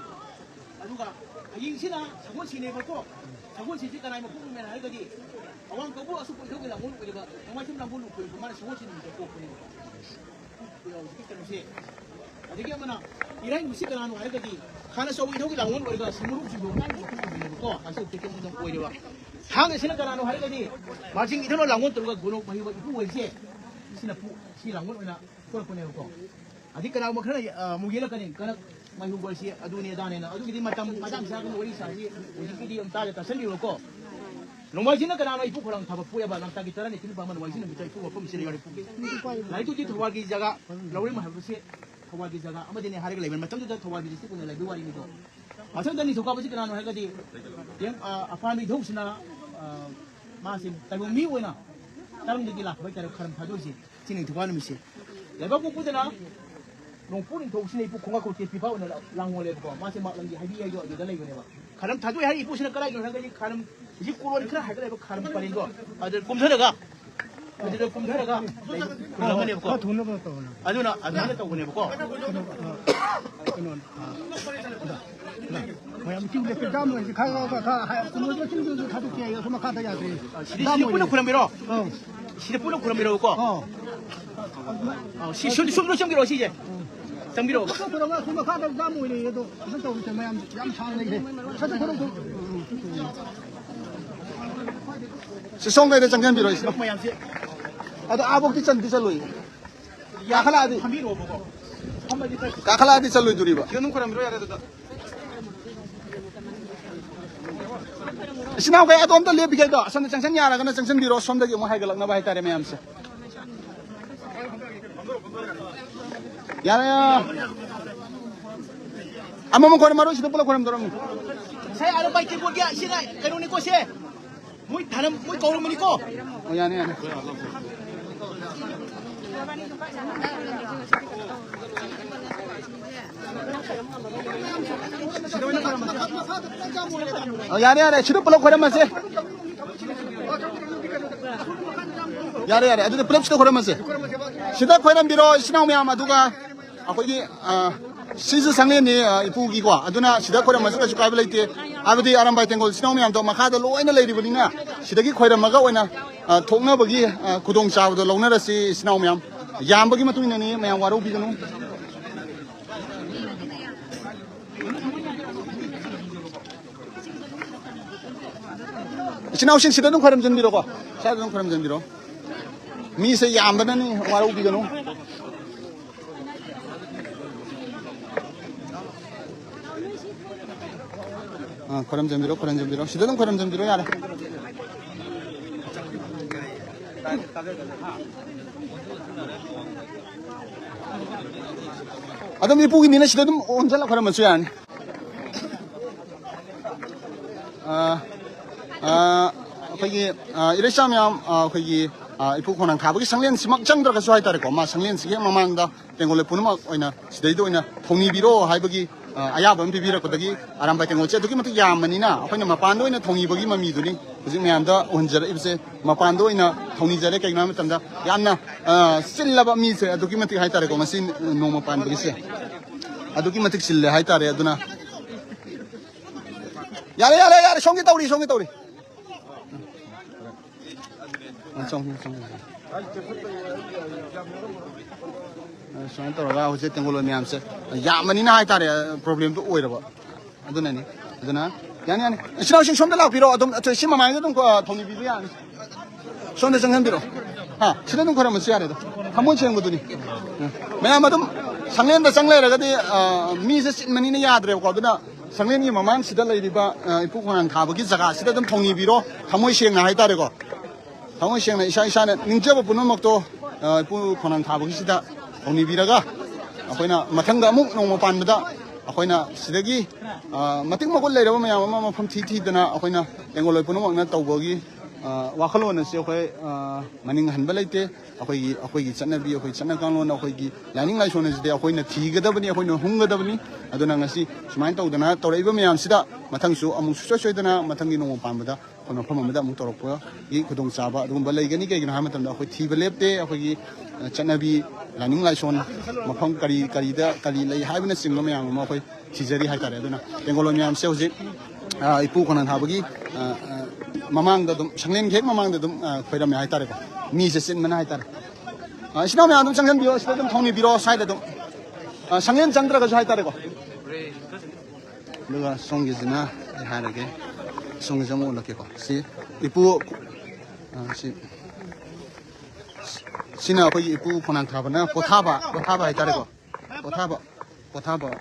[SPEAKER 9] ꯑꯗꯨꯒ ꯍꯌꯦꯡꯁꯤꯅ ꯁꯒꯣꯜꯁꯤꯅꯦꯕꯀꯣ ꯁꯒꯣꯜꯁꯤꯁꯤ ꯀꯅꯥꯏ ꯃꯄꯨꯅꯤꯅ ꯍꯥꯏꯔꯒꯗꯤ ꯑꯋꯥꯡ ꯀꯧꯕꯨ ꯑꯁꯨꯛ ꯀꯣꯏꯊꯧꯒꯤ ꯂꯥꯡꯒꯣꯜ ꯑꯣꯏꯔꯤꯕ ꯅꯣꯡꯃꯥꯏꯊꯦꯝ ꯂꯥꯡꯒꯣꯜ ꯂꯨꯈꯣꯏꯕ ꯃꯥꯅ ꯁꯒꯣꯜꯁꯤ ꯅꯨꯃꯤꯠꯇ ꯄꯣꯛꯄꯅꯦꯕ ꯍꯧꯖꯤꯛꯀꯤ ꯀꯩꯅꯣꯁꯦ ꯑꯗꯒꯤ ꯑꯃꯅ ꯏꯔꯥꯏ ꯅꯨꯃꯤꯠꯁꯤ ꯀꯅꯥꯅꯣ ꯍꯥꯏꯔꯒꯗꯤ ꯍꯥꯟꯅ ꯆꯧꯕ ꯏꯊꯧꯒꯤ ꯂꯥꯡꯒꯣꯜ ꯑꯣꯏꯔꯒ ꯁꯃꯨꯔꯨꯞꯁꯤꯡꯗꯣ ꯉꯥꯏꯕ ꯃꯄꯨꯅꯦꯕꯀꯣ ꯑꯁꯤ ꯇꯦꯀꯦꯟ ꯃꯇꯝ ꯑꯣꯏꯔꯦꯕ ꯊꯥꯡꯒꯁꯤꯅ ꯀꯅꯥꯅꯣ ꯍꯥꯏꯔꯒꯗꯤ ꯃꯥꯔꯖꯤꯡ ꯏꯊꯧꯅ ꯂꯥꯡꯒꯣꯜ ꯇꯧꯔꯒ ꯒꯣꯅꯣꯛ ꯃꯍꯤꯕ ꯏꯄꯨ ꯑꯣꯏꯁꯦ ꯁꯤ ꯂꯥꯡꯒꯣꯜ ꯑꯣꯏꯅ ꯊꯣꯛꯂꯛꯄꯅꯦꯕꯀꯣ ꯑꯗꯩ ꯀꯅꯥꯒꯨꯝꯕ ꯈꯔꯅ ꯑꯃꯨꯛ ꯌꯦꯜꯂꯛꯀꯅꯤ ꯀꯅꯛ ꯃꯍꯤꯕꯁꯤ ꯑꯗꯨꯅꯤ ꯑꯗꯥꯅꯦꯅ ꯑꯗꯨꯒꯤꯗꯤ ꯃꯇꯝ ꯃꯇꯥꯡ ꯆꯥꯒꯅ ꯋꯥꯔꯤ ꯁꯥꯁꯤ ꯍꯧꯖꯤꯛꯀꯤꯗꯤ ꯑꯃ ꯇꯥꯁꯟꯕꯤꯔꯣꯀꯣ ꯅꯣꯡꯃꯥꯏꯖꯤꯡꯅ ꯀꯅꯥꯅꯣ ꯏꯄꯨ ꯈꯨꯔꯥꯡ ꯊꯥꯕ ꯄꯣꯛꯑꯦꯕ ꯂꯝꯇꯥꯒꯤ 12ꯅꯤ ꯄꯥꯟꯕ ꯅꯣꯡꯃꯥꯏꯖꯤꯡ ꯅꯨꯃꯤꯠꯇ ꯏꯄꯨ ꯃꯐꯝꯁꯤꯗ ꯌꯥꯎꯔꯤ ꯂꯥꯏꯔꯤꯛꯇꯨꯗꯤ ꯊꯧꯕꯥꯜꯒꯤ ꯖꯒꯥ ꯂꯧꯔꯤꯝ ꯍꯥꯏꯕꯁꯤ ꯊꯧꯕꯥꯜꯒꯤ ꯖꯒꯥ ꯑꯃꯗꯅꯤ ꯍꯥꯏꯔꯒ ꯂꯩꯕ ꯃꯇꯝꯗꯨꯗ ꯊꯧꯕꯥꯜꯒꯤ ꯗꯤꯁꯇ꯭ꯔꯤꯛ ꯑꯣꯏꯅ ꯂꯩꯕ ꯋꯥꯔꯤꯅꯤꯀꯣ ꯃꯊꯪꯗ ꯅꯤꯡꯊꯧꯀꯥꯕꯁꯤ ꯀꯅꯥꯅꯣ ꯍꯥꯏꯔꯒꯗꯤ ꯑꯄꯥꯟꯕ ꯏꯙꯧꯁꯤꯅ ꯃꯥꯁꯤ ꯇꯥꯏꯕꯪ ꯃꯤ ꯑꯣꯏꯅ ꯇꯔꯪꯗꯒꯤ ꯂꯥꯛꯄ ꯍꯥꯏꯇꯥꯔꯦ ꯈꯔꯝ ꯊꯥꯗꯣꯏꯁꯤ ꯁꯤ ꯅꯤꯡꯊꯧꯀꯥ ꯅꯨꯃꯤꯠꯁꯦ ꯂꯩꯕꯥꯛ ꯄꯣꯛꯄꯗꯅ ꯅꯣꯡꯄꯣꯛ ꯅꯤꯡꯊꯧꯁꯤꯅ ꯏꯄꯨ ꯈꯣꯡꯒꯥꯈꯣꯛ ꯇꯦꯄꯤꯐꯥ ꯑꯣꯏꯅ ꯂꯥꯡꯉꯣꯜꯂꯦꯕꯀꯣ ꯃꯥꯁꯦ ꯃꯥꯛꯂꯪꯒꯤ ꯍꯥꯏꯕꯤ ꯍꯥꯏꯗꯣ ꯑꯗꯨꯗ ꯂꯩꯕꯅꯦꯕ ꯈꯔꯝ ꯊꯥꯗꯣꯏ ꯍꯥꯏꯔꯤ ꯏꯄꯨꯁꯤꯅ ꯀꯗꯥꯏꯗꯅꯣ ꯍꯥꯏꯔꯒꯗꯤ ꯈꯔꯝ ꯍꯧꯖꯤꯛ ꯀꯣꯂꯣꯟ ꯈꯔ ꯍꯥꯏꯒꯠꯂꯦꯕ ꯈꯔꯝ ꯄꯔꯦꯡꯗꯣ ꯑꯗꯨꯗ ꯀꯨꯝꯊꯔꯒ ꯈꯨꯜꯂꯝꯒꯅꯦꯕꯀꯣ ꯑꯗꯨꯅ ꯑꯗꯨꯃꯥꯏꯅ ꯇꯧꯕꯅꯦꯕꯀꯣ
[SPEAKER 4] ꯃꯌꯥꯝ ꯆꯤꯡꯗ ꯗꯥꯝ ꯑꯣꯏꯅ ꯈꯔ ꯆꯤꯡꯗꯁꯨ ꯊꯥꯗꯣꯛꯀꯦ ꯑꯁꯣꯝ ꯃꯈꯥꯗ ꯌꯥꯗ꯭ꯔꯦ
[SPEAKER 9] ꯁꯤꯗ ꯄꯨꯟꯅ ꯈꯨꯔꯝꯕꯤꯔꯣ sini pun kurang biro ko. Si sum sum biro si je. Sang biro.
[SPEAKER 1] Si song dai janggan biro is. Ada abok ti chan ti chalui. Ya khala adi. Ka khala adi chalui duri ba. Yunung kurang biro ya da. Sinau kay atom to le bigay do. San changsan yara kana changsan biro som da mo hay galak na ba hay tare mayam se. Ya. Amo mo kono maro sida pula kono dorom.
[SPEAKER 9] Saya ada baik timbul dia sini kanu ni ko se. Muy tanam muy kau rumah ni ko.
[SPEAKER 1] Oh ya ni. Oh ya ni sida pula kono masih. Yare yare adu plebs to koram se sida koram biro isna me ama duga akogi sizu sangne ni ipugi ko aduna sida koram se ka kai laite abdi aram bai tengol isna me am to makha da loina leiri bulina sida gi khoiram maga oina thokna bagi kudong chaw do lona rasi isna me am yam bagi matu ni me am waro bi ganu 이친아우신 시대는 과름 전비로고 시대는 과름 전비로 미세 야암바다니 와로 비가노 과름 전비로 시대는 과름 전비로 야래 아담 이 보기 니네 시대는 언제나 과름 맞추야 거기 이래시면 거기 이포 코난 가보기 상련 시막장 들어가서 하이다래고 마 상련 시계 마망다 땡골레 보는 막 오이나 시대도 오이나 통이비로 하이버기 아야번 비비라고다기 아람바 땡골 째도기 맞게 야만이나 거기 마판도 오이나 통이버기 마미두니 지금 매한다 온저라 입세 마판도 오이나 통이자래 개나 맞담다 야나 실라바 미세 아도기 맞게 하이다래고 마신 노마 판버기세 아도기 맞게 실레 하이다래 아두나 야래 송기 따우리 송기 따라가 어제 땡골로 미암세 야만이나 하이타래 프로블렘도 오이러버 아두나니 아두나 야니 신하우신 손들라고 비로 아동 저 심마마이도 좀 돈이 비비야 손대 정한 비로 시대는 그러면 쓰야래도 한번 채는 거더니 매아마도 상례인다 상례라가디 미세 신만이나 야드래고 아두나 상례니 마망 시대 레이디바 이포코난 가보기 자가 시대 좀 통이비로 한번 시행나 하이타래고 한번 시행나 이샤는 닝저버 부는 먹도 이포코난 가보기 시대 통이비라가 아코이나 마탕가 목 농모 반보다 아코이나 시대기 마팅 먹을 레이러 보면 아마 펌 티티드나 아코이나 땡골로 부는 먹나 떠보기 와클로는 시어코이 마닝 한발레테 아코이 짠나비 아코이 짠나강로는 아코이기 라닝 라이쇼는 시대 아코이나 티가다버니 아코이나 홍가다버니 아도나 ngasi sumain tawdana tawraiba mayam sida mathangsu amuk susoidana mathangi nong pamada kono phamamada amuk torokpo gi khudong chaba adum balaigani ke gina hamatamda akhoi thiba lepte akhoi chanabi laning laison maphang kari lai haibna singlo mayam ma akhoi thijari haitare aduna bengolo mayam se hoji ipu konan habagi mamang da dum sanglen khek mamang da dum khoiram haitare ko mi se sin mana haitare sina mayam dum sanglen bio sida dum thongni biro saida dum 상련 장들어가 서 하이따래고 누가 송기지나 하르게 송기점 올라게고 시 이쁘 시나 거기 이쁘 고난 타바나 고타바 하이따래고 고타바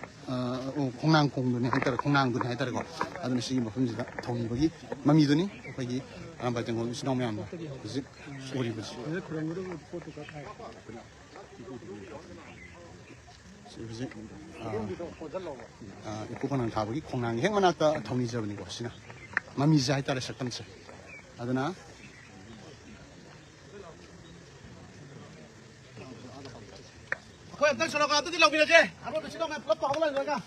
[SPEAKER 1] 공낭 공군이 하이따래 공낭군이 하이따래고 아드는 시기 뭐 품지다 동이버기 맘이더니 거기 안 받은 거 시나오면 안 봐. 그지 우리 그지 이쁘거는 가보기 공항 행만하다 동이 잡으니 것이나 맘이자에 따라 시작하면서 아드나
[SPEAKER 9] 거기 딱 저러가 어디 라우비라지 아무도 시동에 플러프 하고 말이야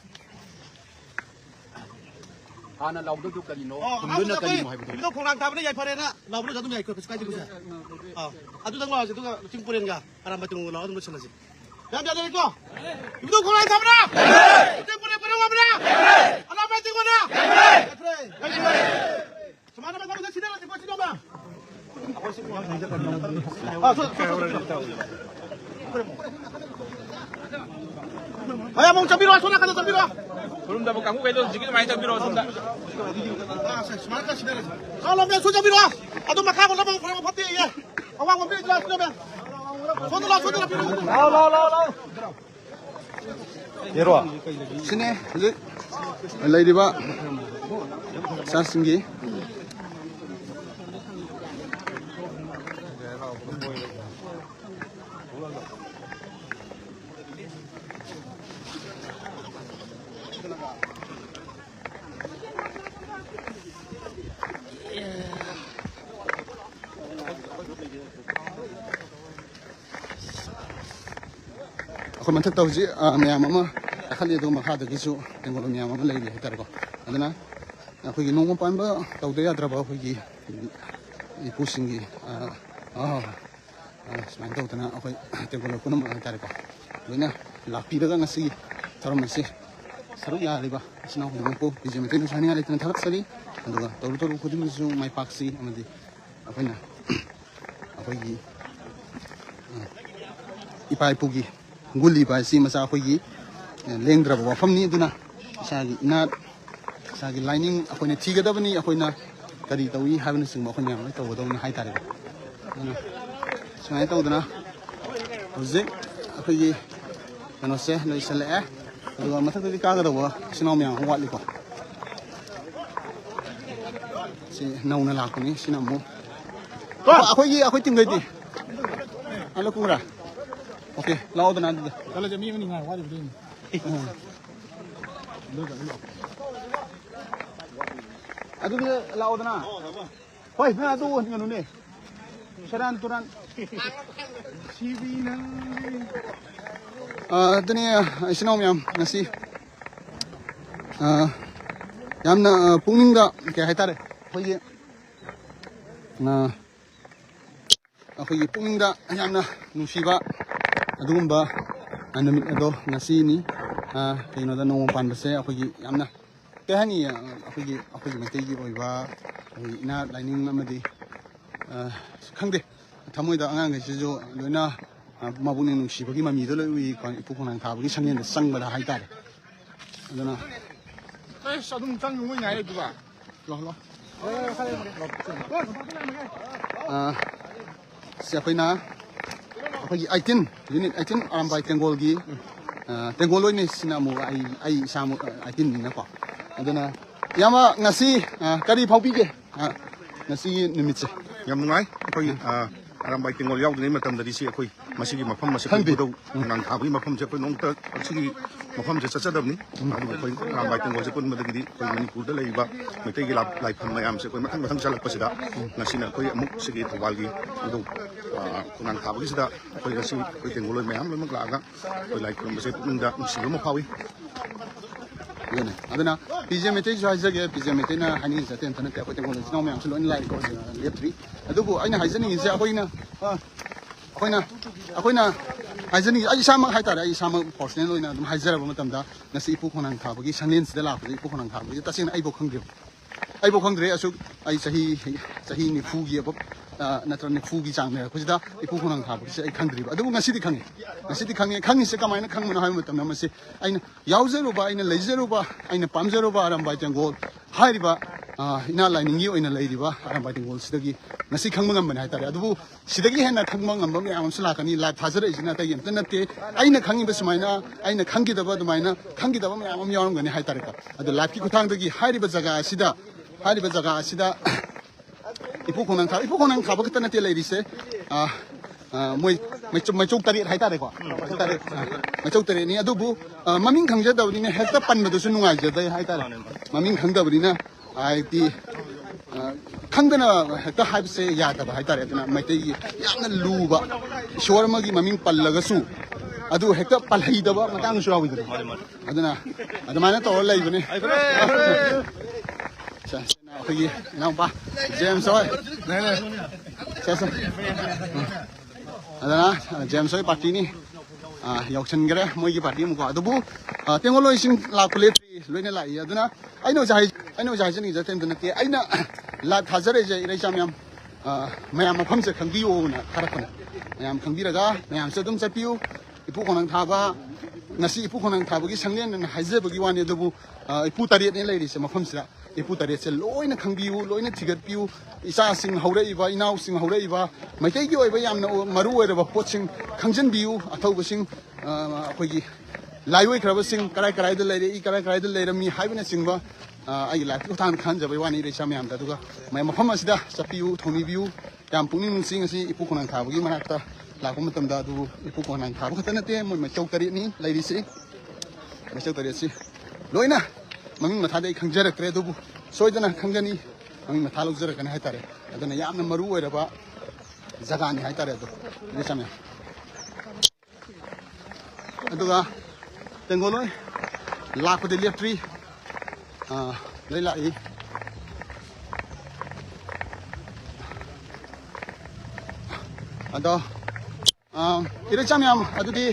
[SPEAKER 3] 하나 라우도 까리노 금도나 까리노 하이부도
[SPEAKER 9] 이거 공항 타버네 야이파레나 라우로 자동 야이 그 스카이지 보자 아두당 거 아주가 지금 뿌리는가 바람 같은 거 나와도 못 참아지 야야야 이거 이거 공항 타버라 네 뿌리 와버라 하나 빠진 거나 그래 저만만 타면 지내라 지고 지내봐 아야 몽 잡히러 와 손에 가서 잡히러 와
[SPEAKER 10] 그럼 다 뭐 강국에도 지금 많이 잡히러 왔습니다.
[SPEAKER 9] 스마트가 시대를 알람면 손 잡히러 와 아도 막 하고 나면 그러면 밥대 예 왕 원빈이 들어 그러면 손으로 빌어 나와
[SPEAKER 1] 예로와 신에 이제 레이디바 사승기คนมันทึกตัวจีเมียมันมาขันเดียวตัวมาฆ่าตัวกิจเป็นคนเมียมันเลยดีให้ตระก็อันนั้นนะคุยน้องมันปานบ่ตัวเดียวตระบ่คุยอีผู้สิงห์สมัยตัวนั้นคุยเป็นคนคนมันให้ตระก็เลยนะหลักปีเรื่องนั้นสิทรมานสิสรุปยาเลยบ่สิน้องมันปุ๊บดิฉันไม่ต้องใช้เนี่ยอะไรตั้งทักสิอันนั้นก็ตัวคุยมันจะไม่ปักสิอันนี้คุยนะคุยอีปลายปุกีguli ba si masa akhoi lengdra ba famni duna sagi ina sagi lining akhoi na thiga da bani akhoi na ꯀꯔꯤ ꯇꯧꯏ ꯍꯥꯏꯕꯅꯆꯤꯡꯕ ꯑꯩꯈꯣꯏ ꯃꯌꯥꯝ ꯂꯣꯏ ꯇꯧꯒꯗꯧꯅꯤ ꯍꯥꯏꯇꯥꯔꯦꯀꯣ ꯑꯗꯨꯅ ꯁꯨꯃꯥꯏꯅ ꯇꯧꯗꯅ ꯍꯧꯖꯤꯛ ꯑꯩꯈꯣꯏꯒꯤ ꯀꯩꯅꯣꯁꯦ ꯂꯣꯏꯁꯤꯜꯂꯛꯑꯦ ꯑꯗꯨꯒ ꯃꯊꯛꯇꯗꯤ ꯀꯥꯒꯗꯧꯕ ꯏꯆꯤꯟ ꯏꯅꯥꯎ ꯃꯌꯥꯝ ꯑꯃ ꯋꯥꯠꯂꯤꯀꯣ ꯁꯤ ꯅꯧꯅ ꯂꯥꯛꯄꯅꯤ ꯁꯤꯅ ꯑꯃꯨꯛ ꯑꯩꯈꯣꯏ ꯇꯤꯝꯈꯩꯗꯤ ꯍꯜꯂꯣ ꯀꯨꯡꯒ꯭ꯔꯥ 오케이 라오드나 안돼
[SPEAKER 4] 달라져 미미니 가 와리 부리니
[SPEAKER 1] 아두디 라오드나 호이 나 아두 이거는 샤란 투란
[SPEAKER 4] 시비는
[SPEAKER 1] 아드니 이시나오면 나시 얌나 뿡닝다 이렇게 하이타래 호이 ꯑꯩꯈꯣꯏꯒꯤ ꯄꯨꯛꯅꯤꯡꯗ ꯌꯥꯝꯅ ꯅꯨꯡꯁꯤꯕ ꯑꯗꯨꯒꯨꯝꯕ ꯅꯨꯃꯤꯠ ꯑꯗꯣ ꯉꯁꯤꯅꯤ ꯀꯩꯅꯣꯗ ꯅꯣꯡꯃ ꯄꯥꯟꯕꯁꯦ ꯑꯩꯈꯣꯏꯒꯤ ꯌꯥꯝꯅ ꯀꯩ ꯍꯥꯏꯅꯤ ꯑꯩꯈꯣꯏꯒꯤ ꯃꯩꯇꯩꯒꯤ ꯑꯣꯏꯕ ꯑꯩꯈꯣꯏꯒꯤ ꯏꯅꯥꯠ ꯂꯥꯏꯅꯤꯡ ꯑꯃꯗꯤ ꯈꯪꯗꯦ ꯊꯃꯣꯏꯗ ꯑꯉꯥꯡꯈꯩꯁꯤꯁꯨ ꯂꯣꯏꯅ ꯃꯕꯨꯛꯅꯤꯡ ꯅꯨꯡꯁꯤꯕꯒꯤ ꯃꯃꯤꯗꯣ ꯂꯣꯏ ꯎꯏ ꯏꯄꯨ ꯈꯣꯡꯅꯥꯡ ꯊꯥꯕꯒꯤ ꯁꯪꯂꯦꯟꯗ ꯆꯪꯕꯗ ꯍꯥꯏꯇꯥꯔꯦ ꯑꯗꯨꯅ
[SPEAKER 4] ꯑꯗꯨꯝ ꯆꯪꯉꯨ ꯉꯥꯏꯔꯦ ꯑꯗꯨꯒ
[SPEAKER 1] ꯁꯤ ꯑꯩꯈꯣꯏꯅ ꯑꯩꯈꯣꯏꯒꯤ 18 ꯌꯨꯅꯤꯠ 18 ꯑꯔꯥꯝꯕꯥꯏ ꯇꯦꯡꯒꯣꯜꯒꯤ ꯇꯦꯡꯒꯣꯜ ꯑꯣꯏꯅ ꯁꯤꯅ ꯑꯃꯨꯛ ꯑꯩ ꯏꯁꯥꯃꯨꯛ 18ꯅꯤꯅꯀꯣ ꯑꯗꯨꯅ ꯌꯥꯝꯅ ꯉꯁꯤ ꯀꯔꯤ ꯐꯥꯎꯕꯤꯒꯦ ꯉꯁꯤꯒꯤ ꯅꯨꯃꯤꯠꯁꯦ
[SPEAKER 3] ꯌꯥꯝ ꯅꯨꯡꯉꯥꯏ ꯑꯩꯈꯣꯏ ꯑꯔꯥꯝꯕꯥꯏ ꯇꯦꯡꯒꯣꯜ ꯌꯥꯎꯗ꯭ꯔꯤꯉꯩ ꯃꯇꯝꯗꯗꯤ ꯁꯤ ꯑꯩꯈꯣꯏ ꯃꯁꯤꯒꯤ ꯃꯐꯝ ꯑꯁꯤ ꯈꯪꯕꯤꯗꯧ ꯈꯣꯡꯅꯥꯡ ꯊꯥꯕꯒꯤ ꯃꯐꯝꯁꯦ ꯑꯩꯈꯣꯏ ꯅꯣꯡꯃꯇ ꯁꯤꯒꯤ ꯃꯐꯝꯁꯦ ꯆꯠꯆꯗꯕꯅꯤ ꯑꯗꯨꯕꯨ ꯑꯩꯈꯣꯏ ꯑꯔꯥꯝꯕꯥꯏ ꯇꯦꯡꯒꯣꯜꯁꯦ ꯄꯨꯟꯕꯗꯒꯤꯗꯤ ꯑꯩꯈꯣꯏ ꯃꯅꯤꯄꯨꯔꯗ ꯂꯩꯔꯤꯕ ꯃꯩꯇꯩꯒꯤ ꯂꯥꯏꯐꯝ ꯃꯌꯥꯝꯁꯦ ꯑꯩꯈꯣꯏ ꯃꯊꯪ ꯆꯠꯂꯛꯄꯁꯤꯗ ꯉꯁꯤꯅ ꯑꯩꯈꯣꯏ ꯑꯃꯨꯛ ꯁꯤꯒꯤ ꯊꯧꯕꯥꯜꯒꯤ ꯈꯣꯡꯅꯥꯡ ꯊꯥꯕꯒꯤꯁꯤꯗ ꯑꯩꯈꯣꯏ ꯉꯁꯤ ꯑꯩꯈꯣꯏ ꯇꯦꯡꯒꯣꯜ ꯃꯌꯥꯝ ꯂꯣꯏꯅꯃꯛ ꯂꯥꯛꯑꯒ ꯑꯩꯈꯣꯏ ꯂꯥꯏ ꯈꯨꯔꯨꯝꯕꯁꯦ ꯄꯨꯛꯅꯤꯡꯗ ꯅꯨꯡꯁꯤꯕ ꯑꯃ ꯐꯥꯎꯏ ꯑꯗꯨꯅ ꯄꯤꯖꯦ ꯃꯩꯇꯩꯁꯨ ꯍꯥꯏꯖꯒꯦ ꯄꯤꯖꯦ ꯃꯩꯇꯩꯅ ꯍꯥꯏꯅꯤꯡꯉꯤꯁꯦ ꯑꯇꯩ ꯑꯝꯇ ꯅꯠꯇꯦ ꯑꯩꯈꯣꯏ ꯇꯦꯡꯒꯣꯜ ꯏꯆꯤꯟ ꯏꯅꯥꯎ ꯃꯌꯥꯝꯁꯨ ꯂꯣꯏꯅ ꯂꯥꯛꯏꯀꯣ ꯂꯦꯞꯇ꯭ꯔꯤ ꯑꯗꯨꯕꯨ ꯑꯩꯅ ꯍꯥꯏꯖꯅꯤꯡꯉꯤꯁꯦ ꯑꯩꯈꯣꯏꯅ ꯍꯥꯏꯖꯅꯤꯡꯉꯤꯁꯦ ꯑꯩ ꯏꯁꯥꯃꯛ ꯍꯥꯏꯇꯥꯔꯦ ꯑꯩ ꯏꯁꯥꯃꯛ ꯄꯔꯁꯣꯅꯦꯜ ꯑꯣꯏꯅ ꯑꯗꯨꯝ ꯍꯥꯏꯖꯔꯕ ꯃꯇꯝꯗ ꯉꯁꯤ ꯏꯄꯨ ꯈꯣꯡꯅꯥꯡ ꯊꯥꯕꯒꯤ ꯁꯪꯂꯦꯟꯁꯤꯗ ꯂꯥꯛꯄꯁꯦ ꯏꯄꯨ ꯈꯣꯡꯅꯥꯡ ꯊꯥꯕꯒꯤ ꯇꯁꯦꯡꯅ ꯑꯩꯐꯥꯎ ꯈꯪꯗ꯭ꯔꯦ ꯑꯁꯨꯛ ꯑꯩ ꯆꯍꯤ 90ꯒꯤ ꯑꯕꯞ ꯅꯠꯇ꯭ꯔꯒ 90ꯒꯤ ꯆꯥꯡ ꯂꯩꯔꯛꯄꯁꯤꯗ ꯏꯄꯨ ꯈꯣꯡꯅꯥꯡ ꯊꯥꯕꯒꯤꯁꯦ ꯑꯩ ꯈꯪꯗ꯭ꯔꯤꯕ ꯑꯗꯨꯕꯨ ꯉꯁꯤꯗꯤ ꯈꯪꯉꯦ ꯈꯪꯉꯤꯁꯦ ꯀꯃꯥꯏꯅ ꯈꯪꯕꯅꯣ ꯍꯥꯏꯕ ꯃꯇꯝꯗ ꯃꯁꯤ ꯑꯩꯅ ꯌꯥꯎꯖꯔꯨꯕ ꯑꯩꯅ ꯂꯩꯖꯔꯨꯕ ꯑꯩꯅ ꯄꯥꯝꯖꯔꯨꯕ ꯑꯔꯥꯝꯕꯥꯏ ꯇꯦꯡꯒꯣꯜ ꯍꯥꯏꯔꯤꯕ ꯏꯅꯥꯠ ꯂꯥꯏꯅꯤꯡꯒꯤ ꯑꯣꯏꯅ ꯂꯩꯔꯤꯕ ꯑꯔꯥꯝꯕꯥꯏ ꯇꯦꯡꯒꯣꯜꯁꯤꯗꯒꯤ ꯉꯁꯤ ꯈꯪꯕ ꯉꯝꯕꯅꯤ ꯍꯥꯏꯇꯥꯔꯦ ꯑꯗꯨꯕꯨ ꯁꯤꯗꯒꯤ ꯍꯦꯟꯅ ꯈꯪꯕ ꯉꯝꯕ ꯃꯌꯥꯝ ꯑꯃꯁꯨ ꯂꯥꯛꯀꯅꯤ ꯂꯥꯏꯚ ꯊꯥꯖꯔꯛꯏꯁꯤꯅ ꯑꯇꯩ ꯑꯝꯇ ꯅꯠꯇꯦ ꯑꯩꯅ ꯈꯪꯉꯤꯕ ꯁꯨꯃꯥꯏꯅ ꯑꯩꯅ ꯈꯪꯈꯤꯗꯕ ꯑꯗꯨꯃꯥꯏꯅ ꯈꯪꯈꯤꯗꯕ ꯃꯌꯥꯝ ꯑꯃ ꯌꯥꯎꯔꯝꯒꯅꯤ ꯍꯥꯏꯇꯥꯔꯦꯀꯣ ꯑꯗꯣ ꯂꯥꯏꯚꯀꯤ ꯈꯨꯠꯊꯥꯡꯗꯒꯤ ꯍꯥꯏꯔꯤꯕ ꯖꯒꯥ ꯑꯁꯤꯗ ꯏꯄꯨ ꯈꯣꯡꯅꯥꯡ ꯊꯥꯕ ꯈꯛꯇ ꯅꯠꯇꯦ ꯂꯩꯔꯤꯁꯦ ꯃꯣꯏ ꯃꯩꯆꯧ 8 ꯍꯥꯏꯇꯥꯔꯦꯀꯣ ꯃꯩꯆꯧ 8ꯅꯤ ꯑꯗꯨꯕꯨ ꯃꯃꯤꯡ ꯈꯪꯖꯗꯕꯅꯤꯅ ꯍꯦꯛꯇ ꯄꯟꯕꯗꯨꯁꯨ ꯅꯨꯡꯉꯥꯏꯖꯗꯦ ꯍꯥꯏꯇꯥꯔꯦ ꯃꯃꯤꯡ ꯈꯪꯗꯕꯅꯤ나 ꯍꯥꯏꯗꯤ ꯈꯪꯗꯅ ꯍꯦꯛꯇ ꯍꯥꯏꯕꯁꯦ ꯌꯥꯗꯕ ꯍꯥꯏꯇꯥꯔꯦ ꯑꯗꯨꯅ ꯃꯩꯇꯩꯒꯤ ꯌꯥꯝꯅ ꯂꯨꯕ ꯏꯁꯣꯔ ꯑꯃꯒꯤ ꯃꯃꯤꯡ ꯄꯜꯂꯒꯁꯨ ꯑꯗꯨ ꯍꯦꯛꯇ ꯄꯜꯍꯩꯗꯕ ꯃꯇꯥꯡꯁꯨ ꯌꯥꯎꯏꯗꯅ ꯑꯗꯨꯅ ꯑꯗꯨꯃꯥꯏꯅ ꯇꯧꯔ ꯂꯩꯕꯅꯤ ꯑꯩꯈꯣꯏꯒꯤ ꯏꯅꯥꯎꯄꯥ ꯖꯦꯝꯁ ꯍꯣꯏ ꯑꯗꯨꯅ ꯖꯦꯝꯁ ꯍꯣꯏ ꯄꯥꯔꯇꯤꯅꯤ ꯌꯥꯎꯁꯟꯈ꯭ꯔꯦ ꯃꯣꯏꯒꯤ ꯄꯥꯔꯇꯤ ꯑꯃꯨꯛꯀꯣ ꯑꯗꯨꯕꯨ ꯇꯦꯡꯒꯣꯜꯂꯣꯏꯁꯤꯡ ꯂꯥꯛꯄ ꯂꯦꯞꯇ꯭ꯔꯤ ꯂꯣꯏꯅ ꯂꯥꯛꯏ ꯑꯗꯨꯅ ꯑꯩꯅ ꯍꯧꯖꯤꯛ ꯍꯥꯏꯖꯅꯤꯡꯉꯤꯁꯦ ꯑꯇꯩꯝꯇ ꯅꯠꯇꯦ ꯑꯩꯅ ꯂꯥꯏꯚ ꯊꯥꯖꯔꯛꯏꯁꯦ ꯏꯔꯩꯆꯥ ꯃꯌꯥꯝ ꯃꯐꯝꯁꯦ ꯈꯪꯕꯤꯌꯣꯅ ꯊꯥꯔꯛꯄꯅꯦ ꯃꯌꯥꯝ ꯈꯪꯕꯤꯔꯒ ꯃꯌꯥꯝꯁꯨ ꯑꯗꯨꯝ ꯆꯠꯄꯤꯌꯨ ꯏꯄꯨ ꯈꯣꯡꯅꯥꯡ ꯊꯥꯕ ꯉꯁꯤ ꯏꯄꯨ ꯈꯣꯡꯅꯥꯡ ꯊꯥꯕꯒꯤ ꯁꯪꯂꯦꯟ 하이즈ꯕꯒꯤ ꯋꯥꯅꯤ ꯑꯗꯨꯕꯨ ꯏꯄꯨ 8ꯅꯦ ꯂꯩꯔꯤꯁꯦ ꯃꯐꯝꯁꯤꯗ ꯏꯄꯨ 8ꯁꯦ ꯂꯣꯏꯅ ꯈꯪꯕꯤꯌꯨ ꯂꯣꯏꯅ ꯊꯤꯒꯠꯄꯤꯌꯨ 이사싱 하우레이바 이나우싱 하우레이바 마이테기 오이바 얌나 마루오이바 포칭 강전비유 아토부싱 거기 라이오이 크라버싱 까라이까라이들 레이레 이 까라이까라이들 레이레미 하이브네 싱바 아이 라이프 탄 칸자베 와니 레샤미 함다 두가 마이 마파마시다 사피유 토미비유 얌 푸닝 싱시 이푸코난 카부기 마나타 라고 마탐다 두 이푸코난 카부 카타나테 뭐 마초카리니 레이리시 마초카리시 로이나 마밍 마타데 강자르크레 두부 소이드나 강자니 마밍 마타 록저르카나 하이타레 아드나 얌나 마루 오이라바 자가니 하이타레 두 레샤미 aduga tengoloi lakpade leptri leilai ado irechamiam adudi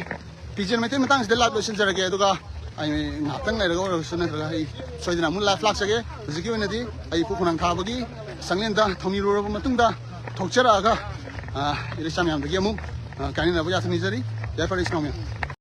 [SPEAKER 3] pijen mete matang sida lab losin jarage aduga ai ngaptang lai rago suna raga ai soidina mun la flak sage ziki wenadi ai pukunang khabagi sanglenda thomi ro matungda thokchara aga irechamiam dagi amu kanina buja thani jari jai paris namya